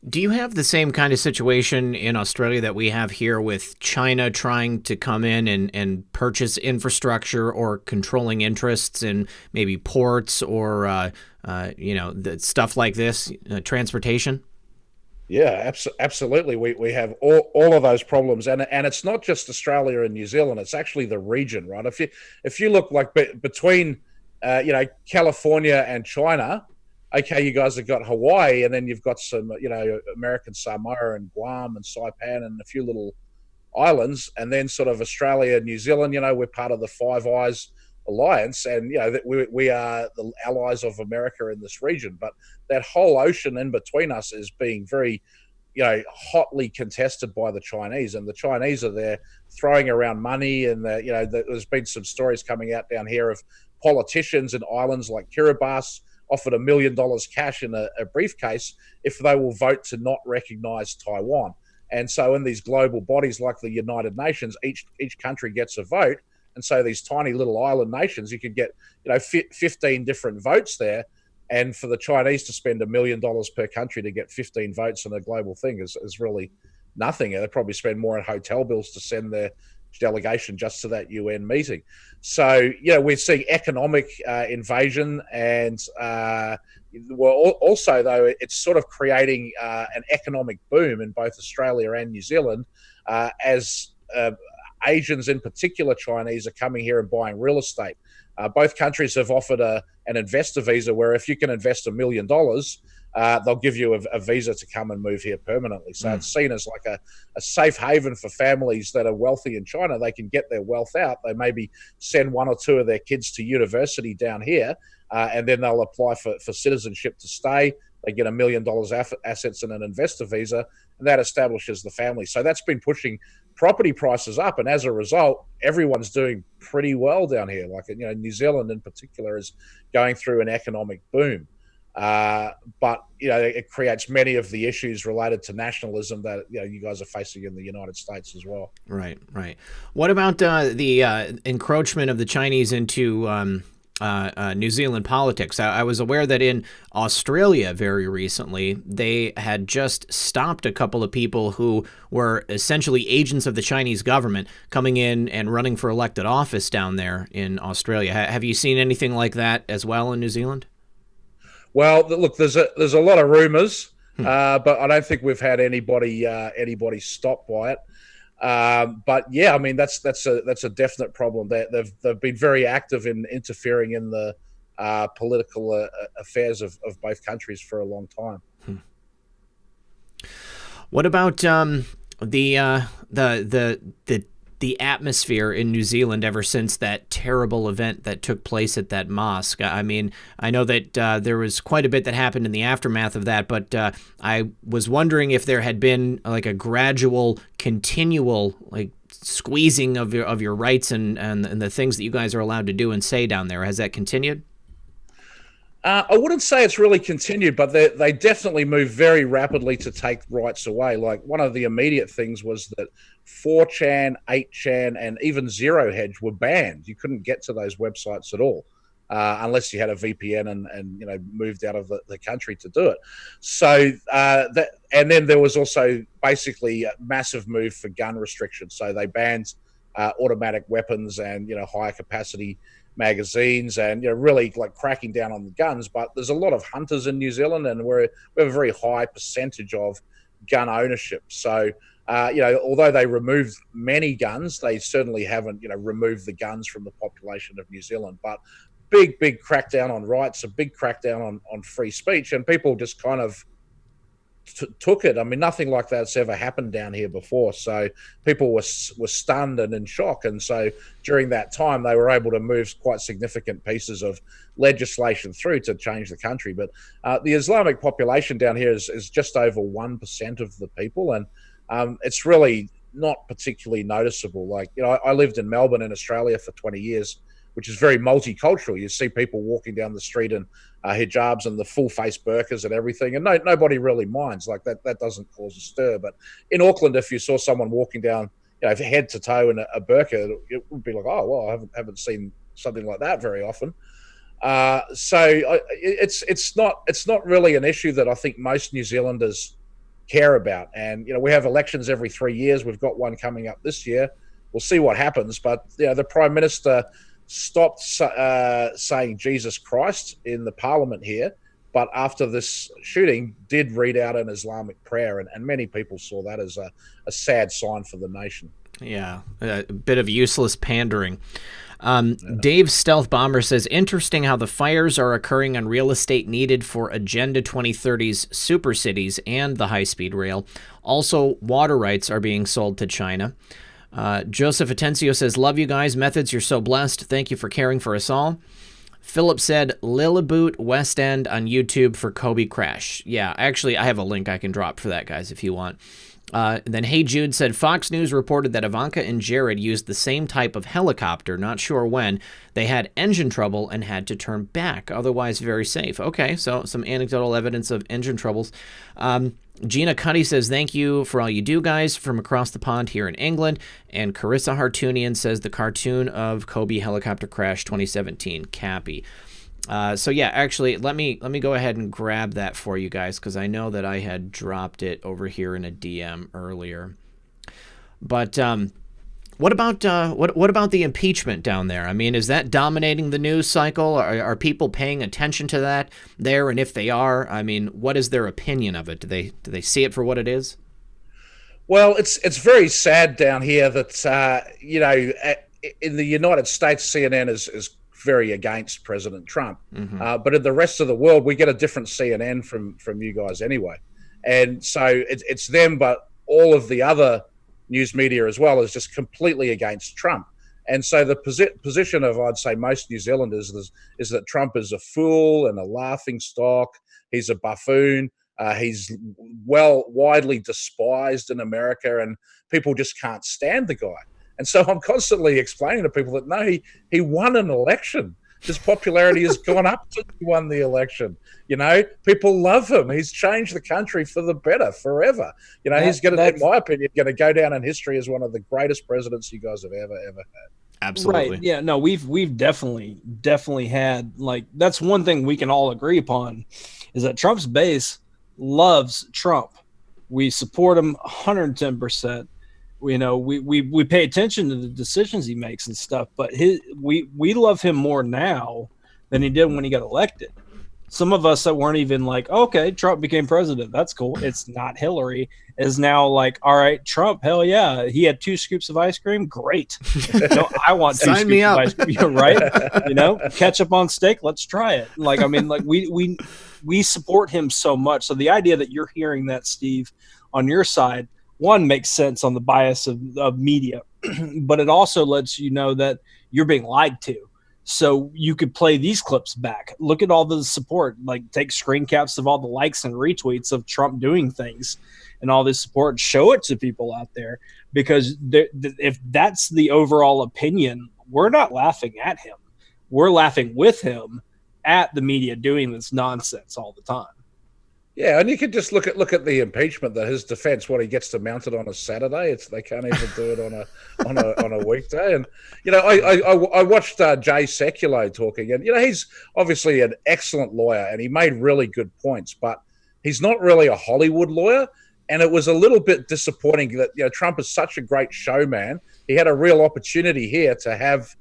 Do you have the same kind of situation in Australia that we have here with China trying to come in and purchase infrastructure or controlling interests in maybe ports or, stuff like this, transportation? Yeah, absolutely. We have all of those problems, and it's not just Australia and New Zealand. It's actually the region, right? If you look like between California and China, okay, you guys have got Hawaii, and then you've got some American Samoa and Guam and Saipan and a few little islands, and then sort of Australia and New Zealand. We're part of the Five Eyes alliance, and that we are the allies of America in this region. But that whole ocean in between us is being very hotly contested by the Chinese, and the Chinese are there throwing around money, and there's been some stories coming out down here of politicians in islands like Kiribati offered $1 million cash in a briefcase if they will vote to not recognize Taiwan. And so in these global bodies like the United Nations, each country gets a vote. And so these tiny little island nations, you could get 15 different votes there. And for the Chinese to spend $1 million per country to get 15 votes on a global thing is really nothing. They probably spend more on hotel bills to send their delegation just to that UN meeting. So we're seeing economic invasion, and also though it's sort of creating an economic boom in both Australia and New Zealand as Asians, in particular Chinese, are coming here and buying real estate. Both countries have offered an investor visa where if you can invest $1 million, they'll give you a visa to come and move here permanently. So it's seen as like a safe haven for families that are wealthy in China. They can get their wealth out. They maybe send 1 or 2 of their kids to university down here, and then they'll apply for citizenship to stay. They get $1 million assets and an investor visa, and that establishes the family. So that's been pushing property prices up, and as a result, everyone's doing pretty well down here. Like New Zealand in particular is going through an economic boom. But it creates many of the issues related to nationalism that you guys are facing in the United States as well. Right. What about the encroachment of the Chinese into New Zealand politics? I was aware that in Australia very recently, they had just stopped a couple of people who were essentially agents of the Chinese government coming in and running for elected office down there in Australia. Have you seen anything like that as well in New Zealand? Well, look, there's a lot of rumors, but I don't think we've had anybody stopped by it. But yeah, I mean that's a definite problem. They've been very active in interfering in the political affairs of both countries for a long time. What about the atmosphere in New Zealand ever since that terrible event that took place at that mosque? I mean, I know that there was quite a bit that happened in the aftermath of that, but I was wondering if there had been like a gradual, continual squeezing of your rights and the things that you guys are allowed to do and say down there. Has that continued? I wouldn't say it's really continued, but they definitely moved very rapidly to take rights away. Like, one of the immediate things was that 4chan, 8chan, and even Zero Hedge were banned. You couldn't get to those websites at all unless you had a VPN and moved out of the country to do it. So and then there was also basically a massive move for gun restrictions. So they banned automatic weapons and higher capacity magazines, and really like cracking down on the guns. But there's a lot of hunters in New Zealand, and we have a very high percentage of gun ownership. So although they removed many guns, they certainly haven't removed the guns from the population of New Zealand. But big crackdown on rights, a big crackdown on free speech, and people just kind of took it. I mean, nothing like that's ever happened down here before. So people were stunned and in shock. And so during that time, they were able to move quite significant pieces of legislation through to change the country. But the Islamic population down here is just over 1% of the people. And it's really not particularly noticeable. Like, I lived in Melbourne in Australia for 20 years, which is very multicultural. You see people walking down the street in hijabs and the full face burqas and everything, and nobody really minds. Like, that doesn't cause a stir. But in Auckland, if you saw someone walking down, head to toe in a burqa, it would be like, oh well, I haven't seen something like that very often. So it's not really an issue that I think most New Zealanders care about. And we have elections every 3 years. We've got one coming up this year. We'll see what happens. But the Prime Minister stopped saying Jesus Christ in the parliament here, but after this shooting did read out an Islamic prayer, and many people saw that as a sad sign for the nation. Yeah, a bit of useless pandering. Dave Stealth Bomber says, interesting how the fires are occurring on real estate needed for Agenda 2030's super cities and the high-speed rail. Also, water rights are being sold to China. Joseph Atencio says, love you guys. Methods, you're so blessed. Thank you for caring for us all. Philip said, Lillibut West End on YouTube for Kobe crash. Yeah, actually, I have a link I can drop for that, guys, if you want. Then Hey Jude said, Fox News reported that Ivanka and Jared used the same type of helicopter, not sure when. They had engine trouble and had to turn back, otherwise very safe. Okay, so some anecdotal evidence of engine troubles. Gina Cuddy says, thank you for all you do, guys, from across the pond here in England. And Carissa Hartunian says, the cartoon of Kobe helicopter crash 2017, Cappy. So yeah, actually, let me go ahead and grab that for you guys, because I know that I had dropped it over here in a DM earlier. But what about the impeachment down there? I mean, is that dominating the news cycle? Are people paying attention to that there? And if they are, I mean, what is their opinion of it? Do they see it for what it is? Well, it's very sad down here that in the United States, CNN is very against President Trump, but in the rest of the world, we get a different CNN from you guys anyway, and so it's them, but all of the other news media as well is just completely against Trump. And so the position of, I'd say, most New Zealanders is that Trump is a fool and a laughing stock. He's a buffoon. He's widely despised in America, and people just can't stand the guy. And so I'm constantly explaining to people that, no, he won an election. His popularity has gone up since he won the election. People love him. He's changed the country for the better forever. He's going to, in my opinion, going to go down in history as one of the greatest presidents you guys have ever had. Absolutely. Right. Yeah. No, we've definitely had, like, that's one thing we can all agree upon, is that Trump's base loves Trump. We support him 110%. We pay attention to the decisions he makes and stuff, but we love him more now than he did when he got elected. Some of us that weren't even like, okay, Trump became president, that's cool. It's not Hillary, is now like, all right, Trump, hell yeah, he had 2 scoops of ice cream, great. I want 2 scoops of ice cream, right? Ketchup on steak, let's try it. Like, I mean, like we support him so much. So the idea that you're hearing that, Steve, on your side, one, makes sense on the bias of media, but it also lets you know that you're being lied to. So you could play these clips back. Look at all the support. Like, take screen caps of all the likes and retweets of Trump doing things and all this support. Show it to people out there, because if that's the overall opinion, we're not laughing at him. We're laughing with him at the media doing this nonsense all the time. Yeah, and you can just look at the impeachment, that his defense, what he gets to mount it on a Saturday. They can't even do it on a weekday. And I watched Jay Sekulow talking, and he's obviously an excellent lawyer, and he made really good points, but he's not really a Hollywood lawyer. And it was a little bit disappointing that Trump is such a great showman. He had a real opportunity here to have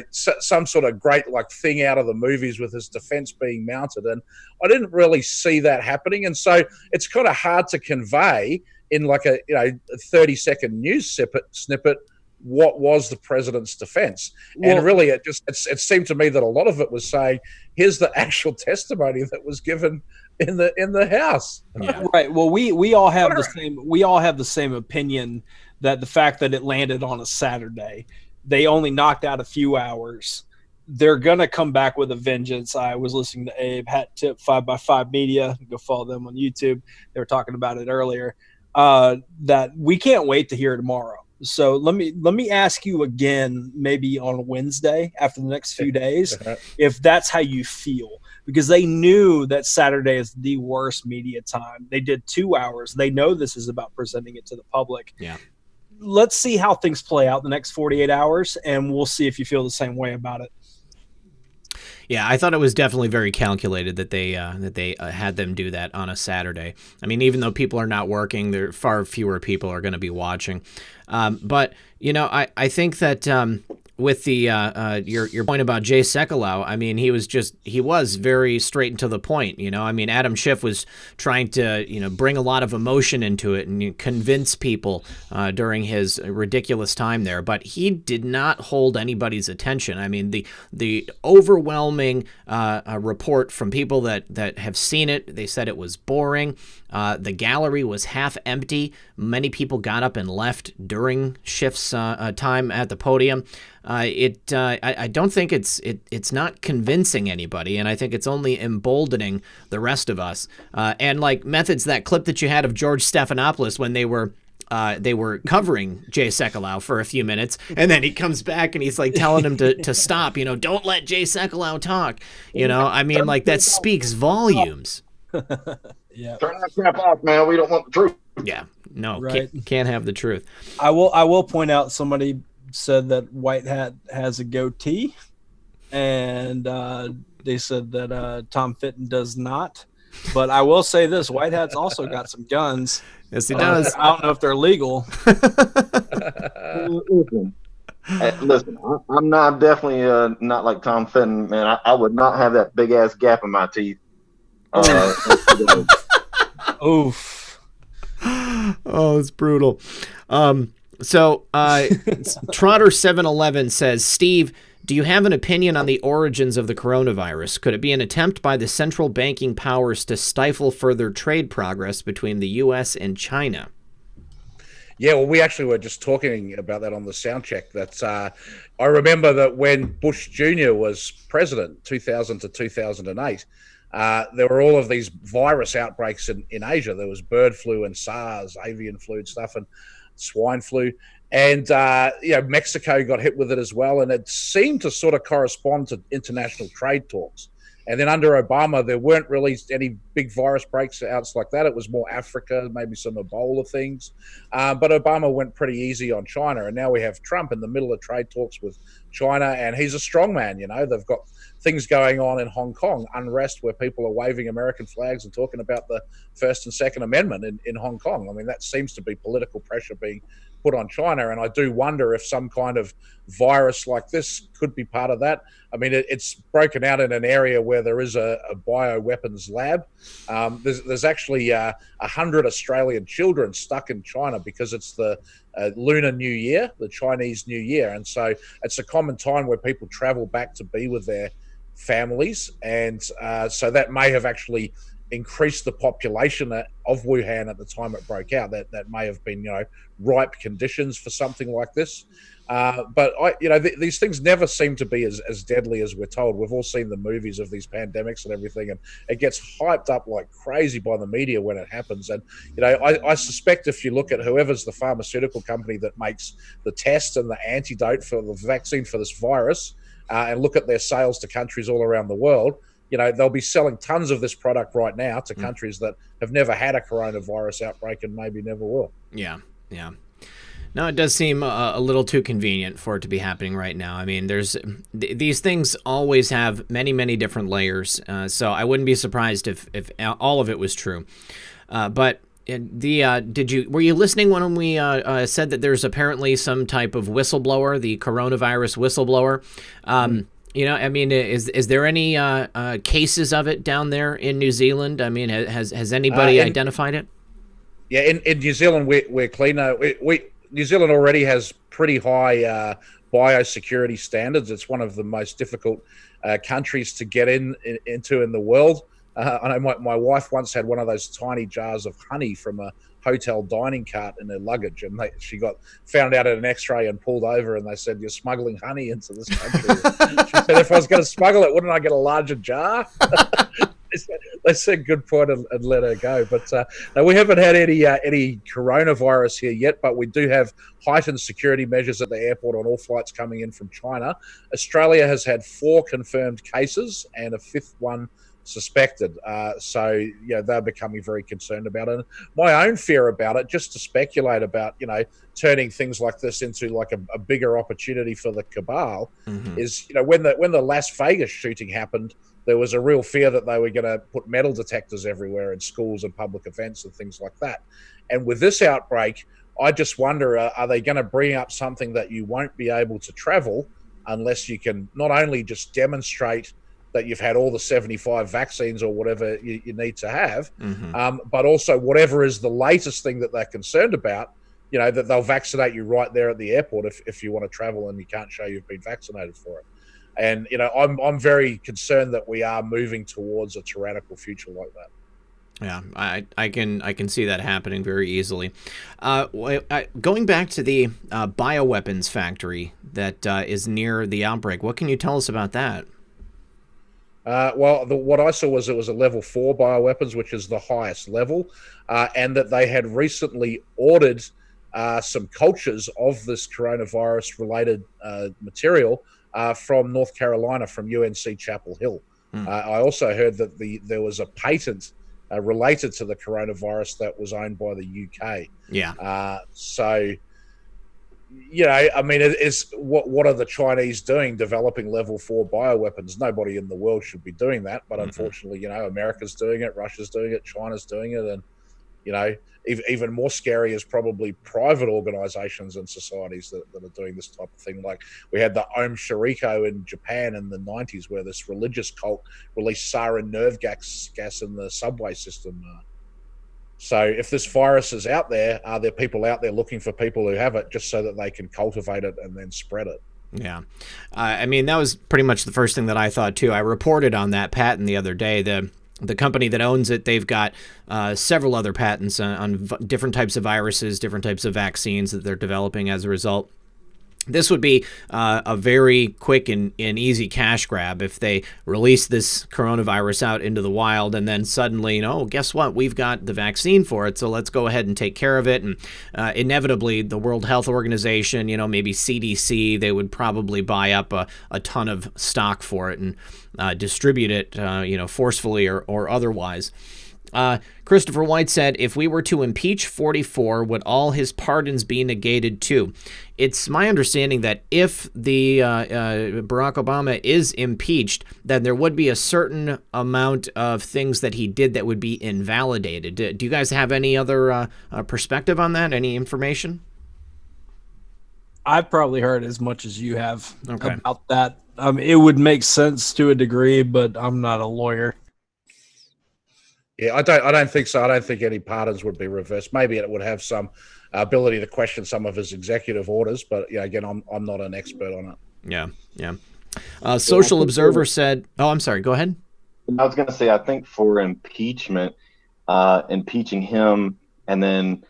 some sort of great thing out of the movies with his defense being mounted. And I didn't really see that happening. And so it's kind of hard to convey in a 30-second news snippet what was the president's defense. Well, and really it seemed to me that a lot of it was saying, here's the actual testimony that was given in the House. Yeah. Right. Well, we all have the same opinion, that the fact that it landed on a Saturday, they only knocked out a few hours. They're going to come back with a vengeance. I was listening to Abe Hat Tip 5x5 Media. Go follow them on YouTube. They were talking about it earlier, that we can't wait to hear tomorrow. So let me ask you again, maybe on Wednesday after the next few days, if that's how you feel, because they knew that Saturday is the worst media time. They did 2 hours. They know this is about presenting it to the public. Yeah. Let's see how things play out the next 48 hours, and we'll see if you feel the same way about it. Yeah, I thought it was definitely very calculated that they had them do that on a Saturday. I mean, even though people are not working, there far fewer people are going to be watching. But I think that with the your point about Jay Sekulow, I mean, he was very straight and to the point. I mean, Adam Schiff was trying to bring a lot of emotion into it and convince people during his ridiculous time there, but he did not hold anybody's attention. I mean, the overwhelming report from people that have seen it, they said it was boring. The gallery was half empty. Many people got up and left during Schiff's time at the podium. I don't think it's not convincing anybody, and I think it's only emboldening the rest of us. And like Methods, that clip that you had of George Stephanopoulos when they were covering Jay Sekulow for a few minutes, and then he comes back and he's like telling him to stop. Don't let Jay Sekulow talk. I mean, like, that speaks volumes. Yeah. Turn that crap off, man. We don't want the truth. Yeah. No, right. Can't have the truth. I will point out, somebody said that WhiteHat has a goatee, and they said that Tom Fitton does not. But I will say this: WhiteHat's also got some guns. Yes, he does. I don't know if they're legal. Listen, I'm definitely not like Tom Fitton, man. I would not have that big ass gap in my teeth. Oof. Oh, it's brutal. So Trotter 711 says, Steve, do you have an opinion on the origins of the coronavirus? Could it be an attempt by the central banking powers to stifle further trade progress between the U.S. and China? Yeah, well, we actually were just talking about that on the sound check. That I remember that when Bush Jr. was president, 2000 to 2008, there were all of these virus outbreaks in Asia. There was bird flu and SARS, avian flu and stuff, and swine flu. And, Mexico got hit with it as well. And it seemed to sort of correspond to international trade talks. And then under Obama, there weren't really any big virus breakouts like that. It was more Africa, maybe some Ebola things. But Obama went pretty easy on China. And now we have Trump in the middle of trade talks with China. And he's a strong man. They've got things going on in Hong Kong, unrest where people are waving American flags and talking about the First and Second Amendment in Hong Kong. I mean, that seems to be political pressure being put on China. And I do wonder if some kind of virus like this could be part of that. I mean, it's broken out in an area where there is a bioweapons lab. There's actually 100 Australian children stuck in China because it's the Lunar New Year, the Chinese New Year. And so it's a common time where people travel back to be with their families. And so that may have actually increased the population of Wuhan at the time it broke out. That may have been, ripe conditions for something like this. But these things never seem to be as deadly as we're told. We've all seen the movies of these pandemics and everything, and it gets hyped up like crazy by the media when it happens. And I suspect if you look at whoever's the pharmaceutical company that makes the test and the antidote for the vaccine for this virus, and look at their sales to countries all around the world, they'll be selling tons of this product right now to countries that have never had a coronavirus outbreak and maybe never will. Yeah. No, it does seem a little too convenient for it to be happening right now. I mean, these things always have many, many different layers. So I wouldn't be surprised if all of it was true. But were you listening when we said that there's apparently some type of whistleblower, the coronavirus whistleblower? I mean, is there any cases of it down there in New Zealand? I mean, has anybody identified it? Yeah, in New Zealand, we're cleaner. New Zealand already has pretty high biosecurity standards. It's one of the most difficult countries to get into in the world. I know my wife once had one of those tiny jars of honey from a hotel dining cart in her luggage, and she got found out at an X-ray and pulled over, and they said, "You're smuggling honey into this country." She said, "If I was going to smuggle it, wouldn't I get a larger jar?" They said good point and let her go. But no, we haven't had any coronavirus here yet, but we do have heightened security measures at the airport on all flights coming in from China. Australia has had 4 confirmed cases and a 5th one suspected. So they're becoming very concerned about it. My own fear about it, just to speculate about, turning things like this into like a bigger opportunity for the cabal, is, when the Las Vegas shooting happened, there was a real fear that they were going to put metal detectors everywhere in schools and public events and things like that. And with this outbreak, I just wonder, are they going to bring up something that you won't be able to travel unless you can not only just demonstrate that you've had all the 75 vaccines or whatever you need to have, but also whatever is the latest thing that they're concerned about, that they'll vaccinate you right there at the airport if you want to travel and you can't show you've been vaccinated for it. And, I'm very concerned that we are moving towards a tyrannical future like that. Yeah, I can see that happening very easily. Going back to the bioweapons factory that is near the outbreak, what can you tell us about that? What I saw was it was a level 4 bioweapons, which is the highest level, and that they had recently ordered some cultures of this coronavirus-related material from North Carolina, from UNC Chapel Hill. I also heard that there was a patent related to the coronavirus that was owned by the UK. Yeah. So, I mean, what are the Chinese doing, developing level 4 bioweapons? Nobody in the world should be doing that, but unfortunately, America's doing it, Russia's doing it, China's doing it, and even more scary is probably private organizations and societies that are doing this type of thing. Like we had the Om Shinrikyo in Japan in the 90s, where this religious cult released sarin nerve gas in the subway system. So if this virus is out there, are there people out there looking for people who have it just so that they can cultivate it and then spread it? Yeah. I mean, that was pretty much the first thing that I thought too. I reported on that patent the other day. The company that owns it, they've got several other patents on different types of viruses, different types of vaccines that they're developing as a result. This would be a very quick and easy cash grab if they release this coronavirus out into the wild and then suddenly, guess what? We've got the vaccine for it, so let's go ahead and take care of it. And inevitably, the World Health Organization, maybe CDC, they would probably buy up a ton of stock for it and distribute it, forcefully or otherwise. Christopher White said, if we were to impeach 44, would all his pardons be negated too? It's my understanding that if the Barack Obama is impeached, then there would be a certain amount of things that he did that would be invalidated. Do you guys have any other perspective on that? Any information? I've probably heard as much as you have about that. It would make sense to a degree, but I'm not a lawyer. Yeah, I don't think so. I don't think any pardons would be reversed. Maybe it would have some ability to question some of his executive orders, but again, I'm not an expert on it. Yeah. Social Observer said, "Oh, I'm sorry. Go ahead." I was going to say, I think for impeachment, impeaching him, and then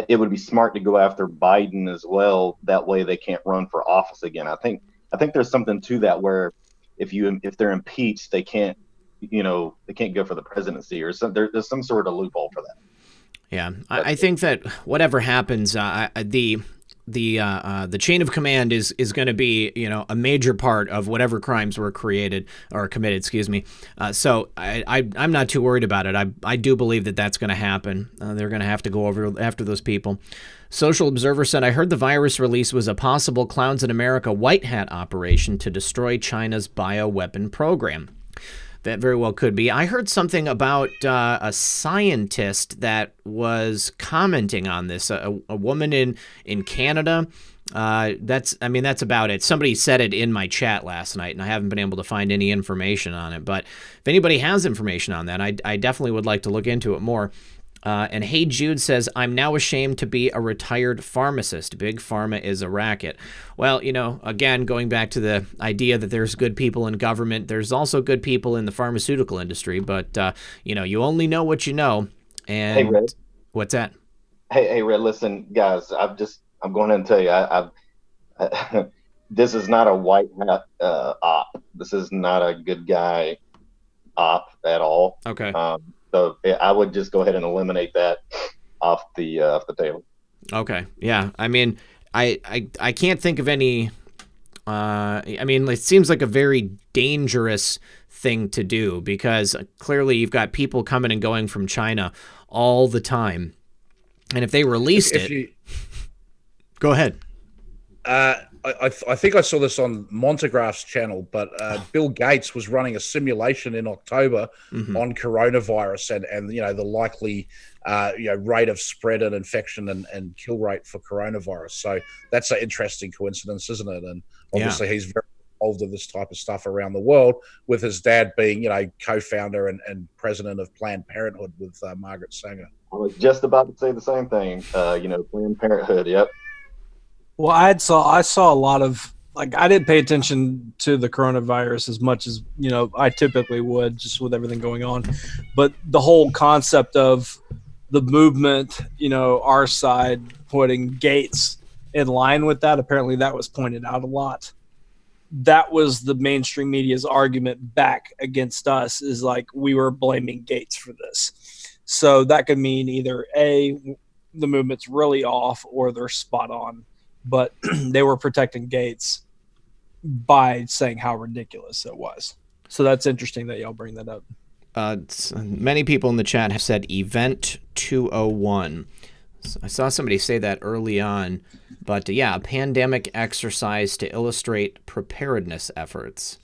it would be smart to go after Biden as well. That way they can't run for office again. I think there's something to that where if they're impeached, they can't go for the presidency, or there's some sort of loophole for that. Yeah, I think that whatever happens, the chain of command is going to be, a major part of whatever crimes were created or committed. Excuse me. So I'm not too worried about it. I do believe that that's going to happen. They're going to have to go over after those people. Social Observer said, I heard the virus release was a possible Clowns in America WhiteHat operation to destroy China's bioweapon program. That very well could be. I heard something about a scientist that was commenting on this. A woman in Canada. That's about it. Somebody said it in my chat last night, and I haven't been able to find any information on it. But if anybody has information on that, I definitely would like to look into it more. And Hey Jude says, I'm now ashamed to be a retired pharmacist. Big Pharma is a racket. Well, again, going back to the idea that there's good people in government, there's also good people in the pharmaceutical industry. But, you only know what you know. And hey, Red. What's that? Hey, Red, listen, guys, I'm going to tell you, this is not a WhiteHat op. This is not a good guy op at all. Okay. So I would just go ahead and eliminate that off the table. Okay. Yeah. I mean, I can't think of any. It seems like a very dangerous thing to do because clearly you've got people coming and going from China all the time, and if they released go ahead. I think I saw this on Montegraph's channel, but Bill Gates was running a simulation in October on coronavirus and the likely rate of spread and infection and kill rate for coronavirus. So that's an interesting coincidence, isn't it? And obviously he's very involved in this type of stuff around the world, with his dad being co-founder and president of Planned Parenthood with Margaret Sanger. I was just about to say the same thing. Planned Parenthood. Yep. Well, I saw a lot of, I didn't pay attention to the coronavirus as much as, I typically would, just with everything going on. But the whole concept of the movement, our side putting Gates in line with that, apparently that was pointed out a lot. That was the mainstream media's argument back against us, is we were blaming Gates for this. So that could mean either A, the movement's really off, or they're spot on. But they were protecting Gates by saying how ridiculous it was. So that's interesting that y'all bring that up. Many people in the chat have said Event 201. I saw somebody say that early on. But a pandemic exercise to illustrate preparedness efforts.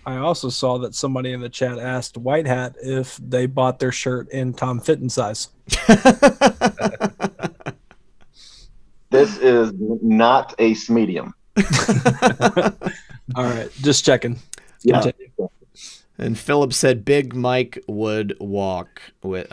I also saw that somebody in the chat asked WhiteHat if they bought their shirt in Tom Fitton size. This is not a medium. All right, just checking. Yeah. And Philip said Big Mike would walk with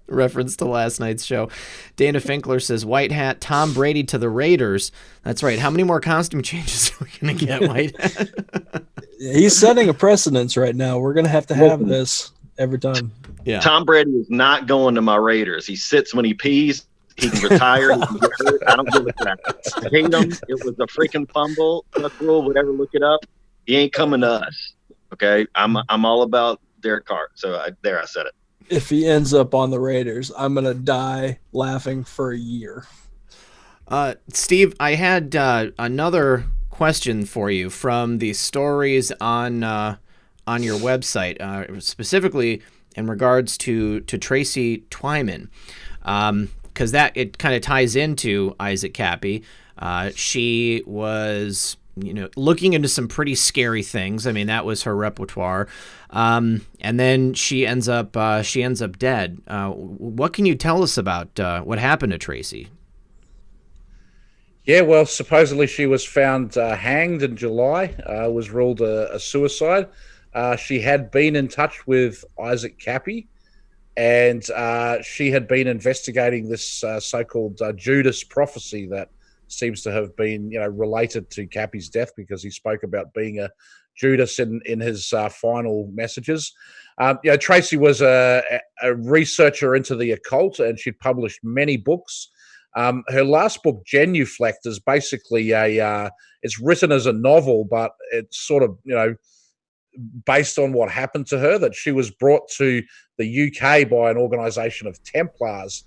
reference to last night's show. Dana Finkler says WhiteHat, Tom Brady to the Raiders. That's right. How many more costume changes are we going to get, WhiteHat? He's setting a precedence right now. We're going to have this every time. Yeah. Tom Brady is not going to my Raiders. He sits when he pees. He can retire. He can get hurt. I don't give a crap. I hate him. It was a freaking fumble. Duck rule, whatever. Look it up. He ain't coming to us. Okay, I'm all about Derek Carr. So I said it. If he ends up on the Raiders, I'm gonna die laughing for a year. Steve, I had another question for you from the stories on your website, specifically in regards to Tracy Twyman. Because it kind of ties into Isaac Kappy. She was, looking into some pretty scary things. I mean, that was her repertoire. And then she ends up dead. What can you tell us about what happened to Tracy? Yeah, well, supposedly she was found hanged in July. Was ruled a suicide. She had been in touch with Isaac Kappy. And she had been investigating this so-called Judas prophecy that seems to have been, related to Kappy's death, because he spoke about being a Judas in his final messages. Tracy was a researcher into the occult, and she'd published many books. Her last book, Genuflect, is basically it's written as a novel, but it's sort of, based on what happened to her, that she was brought to the UK by an organization of Templars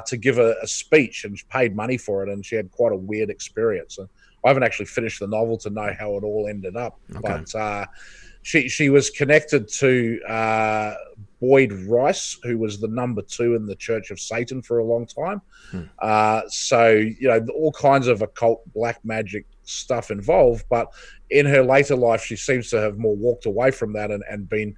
to give a speech, and she paid money for it, and she had quite a weird experience. And I haven't actually finished the novel to know how it all ended up, but she was connected to Boyd Rice, who was the number 2 in the Church of Satan for a long time. So, all kinds of occult black magic stuff involved, but in her later life, she seems to have more walked away from that and been,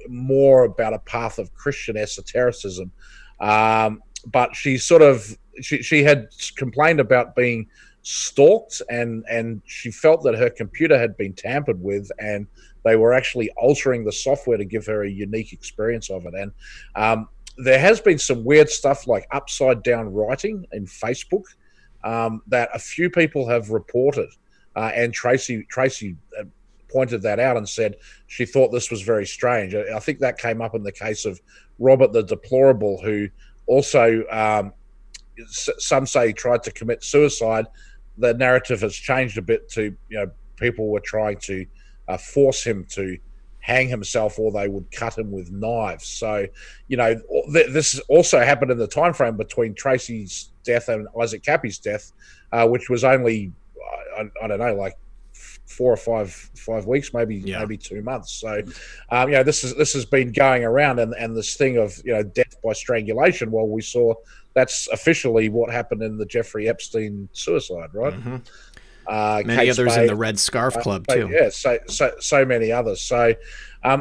more about a path of Christian esotericism. But she she had complained about being stalked, and she felt that her computer had been tampered with, and they were actually altering the software to give her a unique experience of it. And there has been some weird stuff like upside down writing in Facebook that a few people have reported, and Tracy pointed that out and said she thought this was very strange. I think that came up in the case of Robert the Deplorable, who also some say tried to commit suicide. The narrative has changed a bit to, people were trying to force him to hang himself, or they would cut him with knives. So, this also happened in the time frame between Tracy's death and Isaac Cappy's death, which was only, I don't know, like 4 or 5 weeks, maybe 2 months. So, this has been going around, and this thing of death by strangulation. Well, we saw that's officially what happened in the Jeffrey Epstein suicide, right? Mm-hmm. Many others in the Red Scarf Club too. Yeah, so many others. So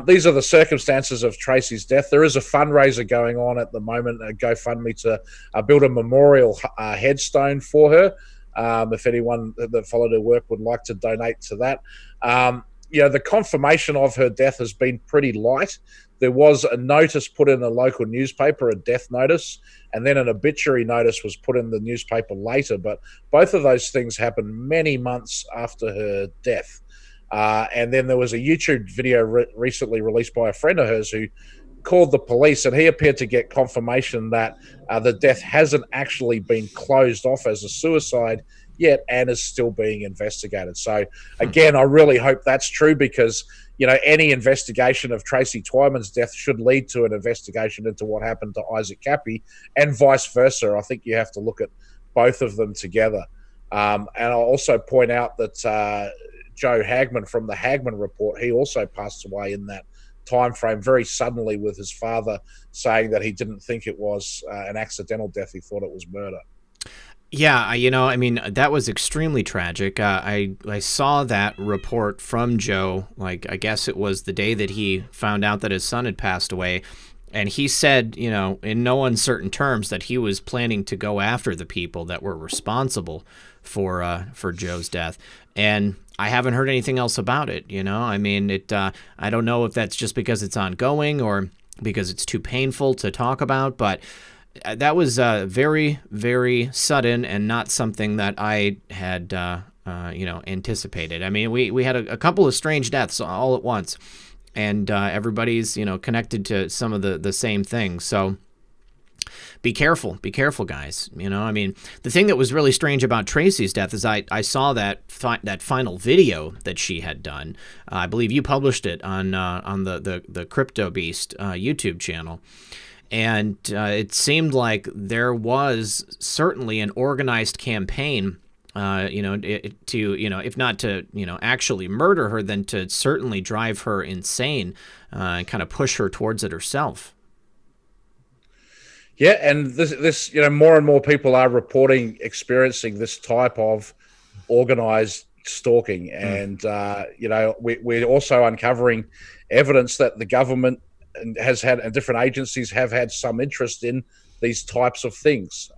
these are the circumstances of Tracy's death. There is a fundraiser going on at the moment, a GoFundMe to build a memorial headstone for her. If anyone that followed her work would like to donate to that. The confirmation of her death has been pretty light. There was a notice put in a local newspaper, a death notice, and then an obituary notice was put in the newspaper later. But both of those things happened many months after her death. And then there was a YouTube video recently released by a friend of hers who called the police, and he appeared to get confirmation that the death hasn't actually been closed off as a suicide yet and is still being investigated. So again, I really hope that's true, because any investigation of Tracy Twyman's death should lead to an investigation into what happened to Isaac Cappy, and vice versa. I think you have to look at both of them together. And I'll also point out that Joe Hagman from the Hagman Report, he also passed away in that time frame very suddenly, with his father saying that he didn't think it was an accidental death. He thought it was murder. Yeah, that was extremely tragic. I saw that report from Joe, like, I guess it was the day that he found out that his son had passed away. And he said, in no uncertain terms, that he was planning to go after the people that were responsible for Joe's death. And I haven't heard anything else about it. I don't know if that's just because it's ongoing or because it's too painful to talk about, but that was very, very sudden and not something that I had, anticipated. I mean, we had a couple of strange deaths all at once, and everybody's, connected to some of the same things. So be careful, guys. The thing that was really strange about Tracy's death is I saw that final video that she had done. I believe you published it on the Crypto Beast YouTube channel. And it seemed like there was certainly an organized campaign, if not to, actually murder her, then to certainly drive her insane and kind of push her towards it herself. Yeah, and this, more and more people are reporting experiencing this type of organized stalking, and we're also uncovering evidence that the government has had, and different agencies have had some interest in these types of things.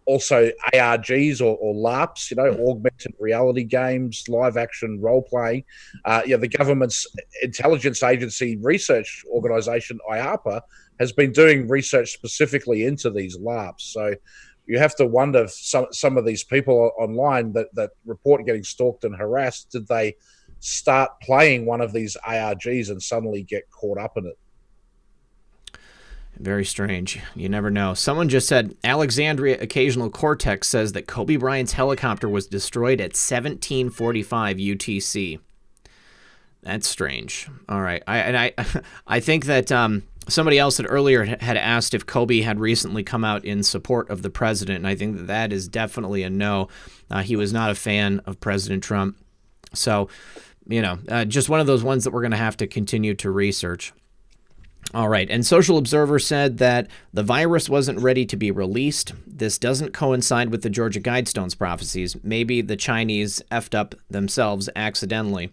Also ARGs or LARPs, augmented reality games, live action role playing. The government's intelligence agency research organization, IARPA, has been doing research specifically into these LARPs. So you have to wonder if some of these people online that report getting stalked and harassed, did they start playing one of these ARGs and suddenly get caught up in it. Very strange. You never know. Someone just said, Alexandria Occasional Cortex says that Kobe Bryant's helicopter was destroyed at 1745 UTC. That's strange. All right. I think that somebody else had earlier had asked if Kobe had recently come out in support of the president, and I think that is definitely a no. He was not a fan of President Trump. So, just one of those ones that we're going to have to continue to research. All right, and Social Observer said that the virus wasn't ready to be released. This doesn't coincide with the Georgia Guidestones prophecies. Maybe the Chinese effed up themselves accidentally.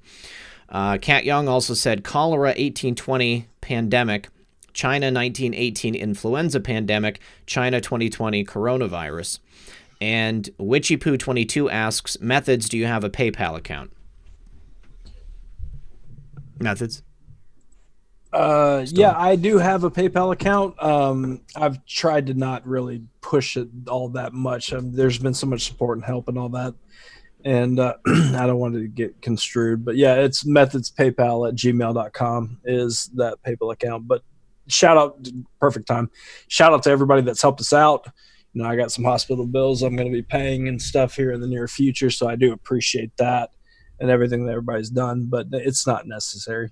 Kat Young also said cholera 1820 pandemic, China 1918 influenza pandemic, China 2020 coronavirus. And WitchyPoo22 asks, Methods, do you have a PayPal account? Methods? Yeah, I do have a PayPal account. I've tried to not really push it all that much. There's been so much support and help and all that. And I don't want it to get construed. But yeah, it's methodspaypal@gmail.com is that PayPal account. But shout out, perfect time. Shout out to everybody that's helped us out. I got some hospital bills I'm going to be paying and stuff here in the near future. So I do appreciate that and everything that everybody's done. But it's not necessary.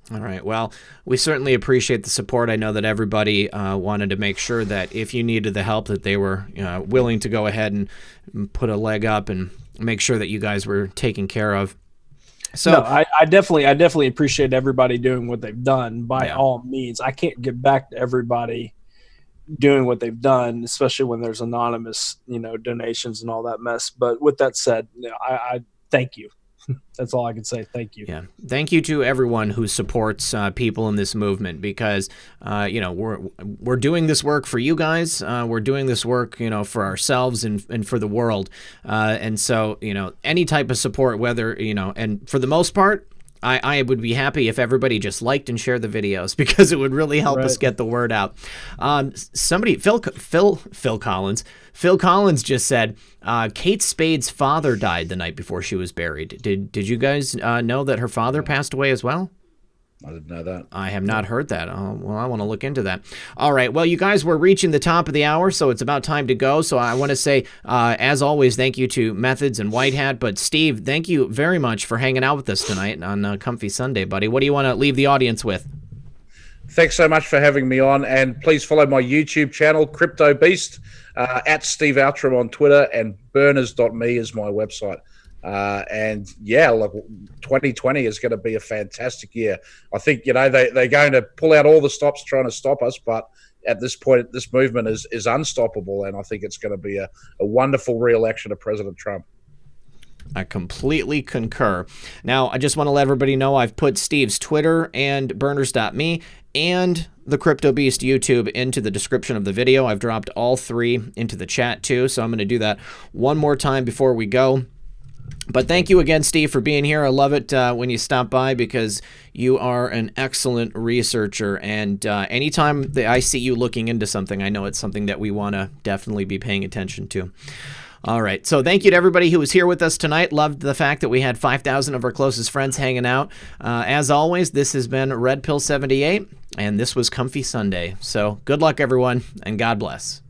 All right. Well, we certainly appreciate the support. I know that everybody wanted to make sure that if you needed the help, that they were willing to go ahead and put a leg up and make sure that you guys were taken care of. So no, I definitely appreciate everybody doing what they've done by all means. I can't get back to everybody doing what they've done, especially when there's anonymous, donations and all that mess. But with that said, I thank you. That's all I can say. Thank you. Yeah. Thank you to everyone who supports people in this movement because, we're doing this work for you guys. We're doing this work, for ourselves and for the world. And so, any type of support, whether, and for the most part, I would be happy if everybody just liked and shared the videos because it would really help us get the word out. Phil Collins just said, Kate Spade's father died the night before she was buried. Did you guys know that her father passed away as well? I didn't know that. I have not heard that. Well, I want to look into that. All right. Well, you guys, we're reaching the top of the hour, so it's about time to go. So I want to say, as always, thank you to Methods and WhiteHat. But Steve, thank you very much for hanging out with us tonight on Comfy Sunday, buddy. What do you want to leave the audience with? Thanks so much for having me on, and please follow my YouTube channel, Crypto Beast, at Steve Outtrim on Twitter, and burners.me is my website. And yeah, look, 2020 is going to be a fantastic year. I think, they're going to pull out all the stops trying to stop us, but at this point, this movement is unstoppable, and I think it's going to be a wonderful re-election of President Trump. I completely concur. Now, I just want to let everybody know I've put Steve's Twitter and burners.me and the Crypto Beast YouTube into the description of the video. I've dropped all three into the chat too, so I'm going to do that one more time before we go. But thank you again, Steve, for being here. I love it when you stop by because you are an excellent researcher. And anytime that I see you looking into something, I know it's something that we want to definitely be paying attention to. All right. So thank you to everybody who was here with us tonight. Loved the fact that we had 5,000 of our closest friends hanging out. As always, this has been Red Pill 78, and this was Comfy Sunday. So good luck, everyone, and God bless.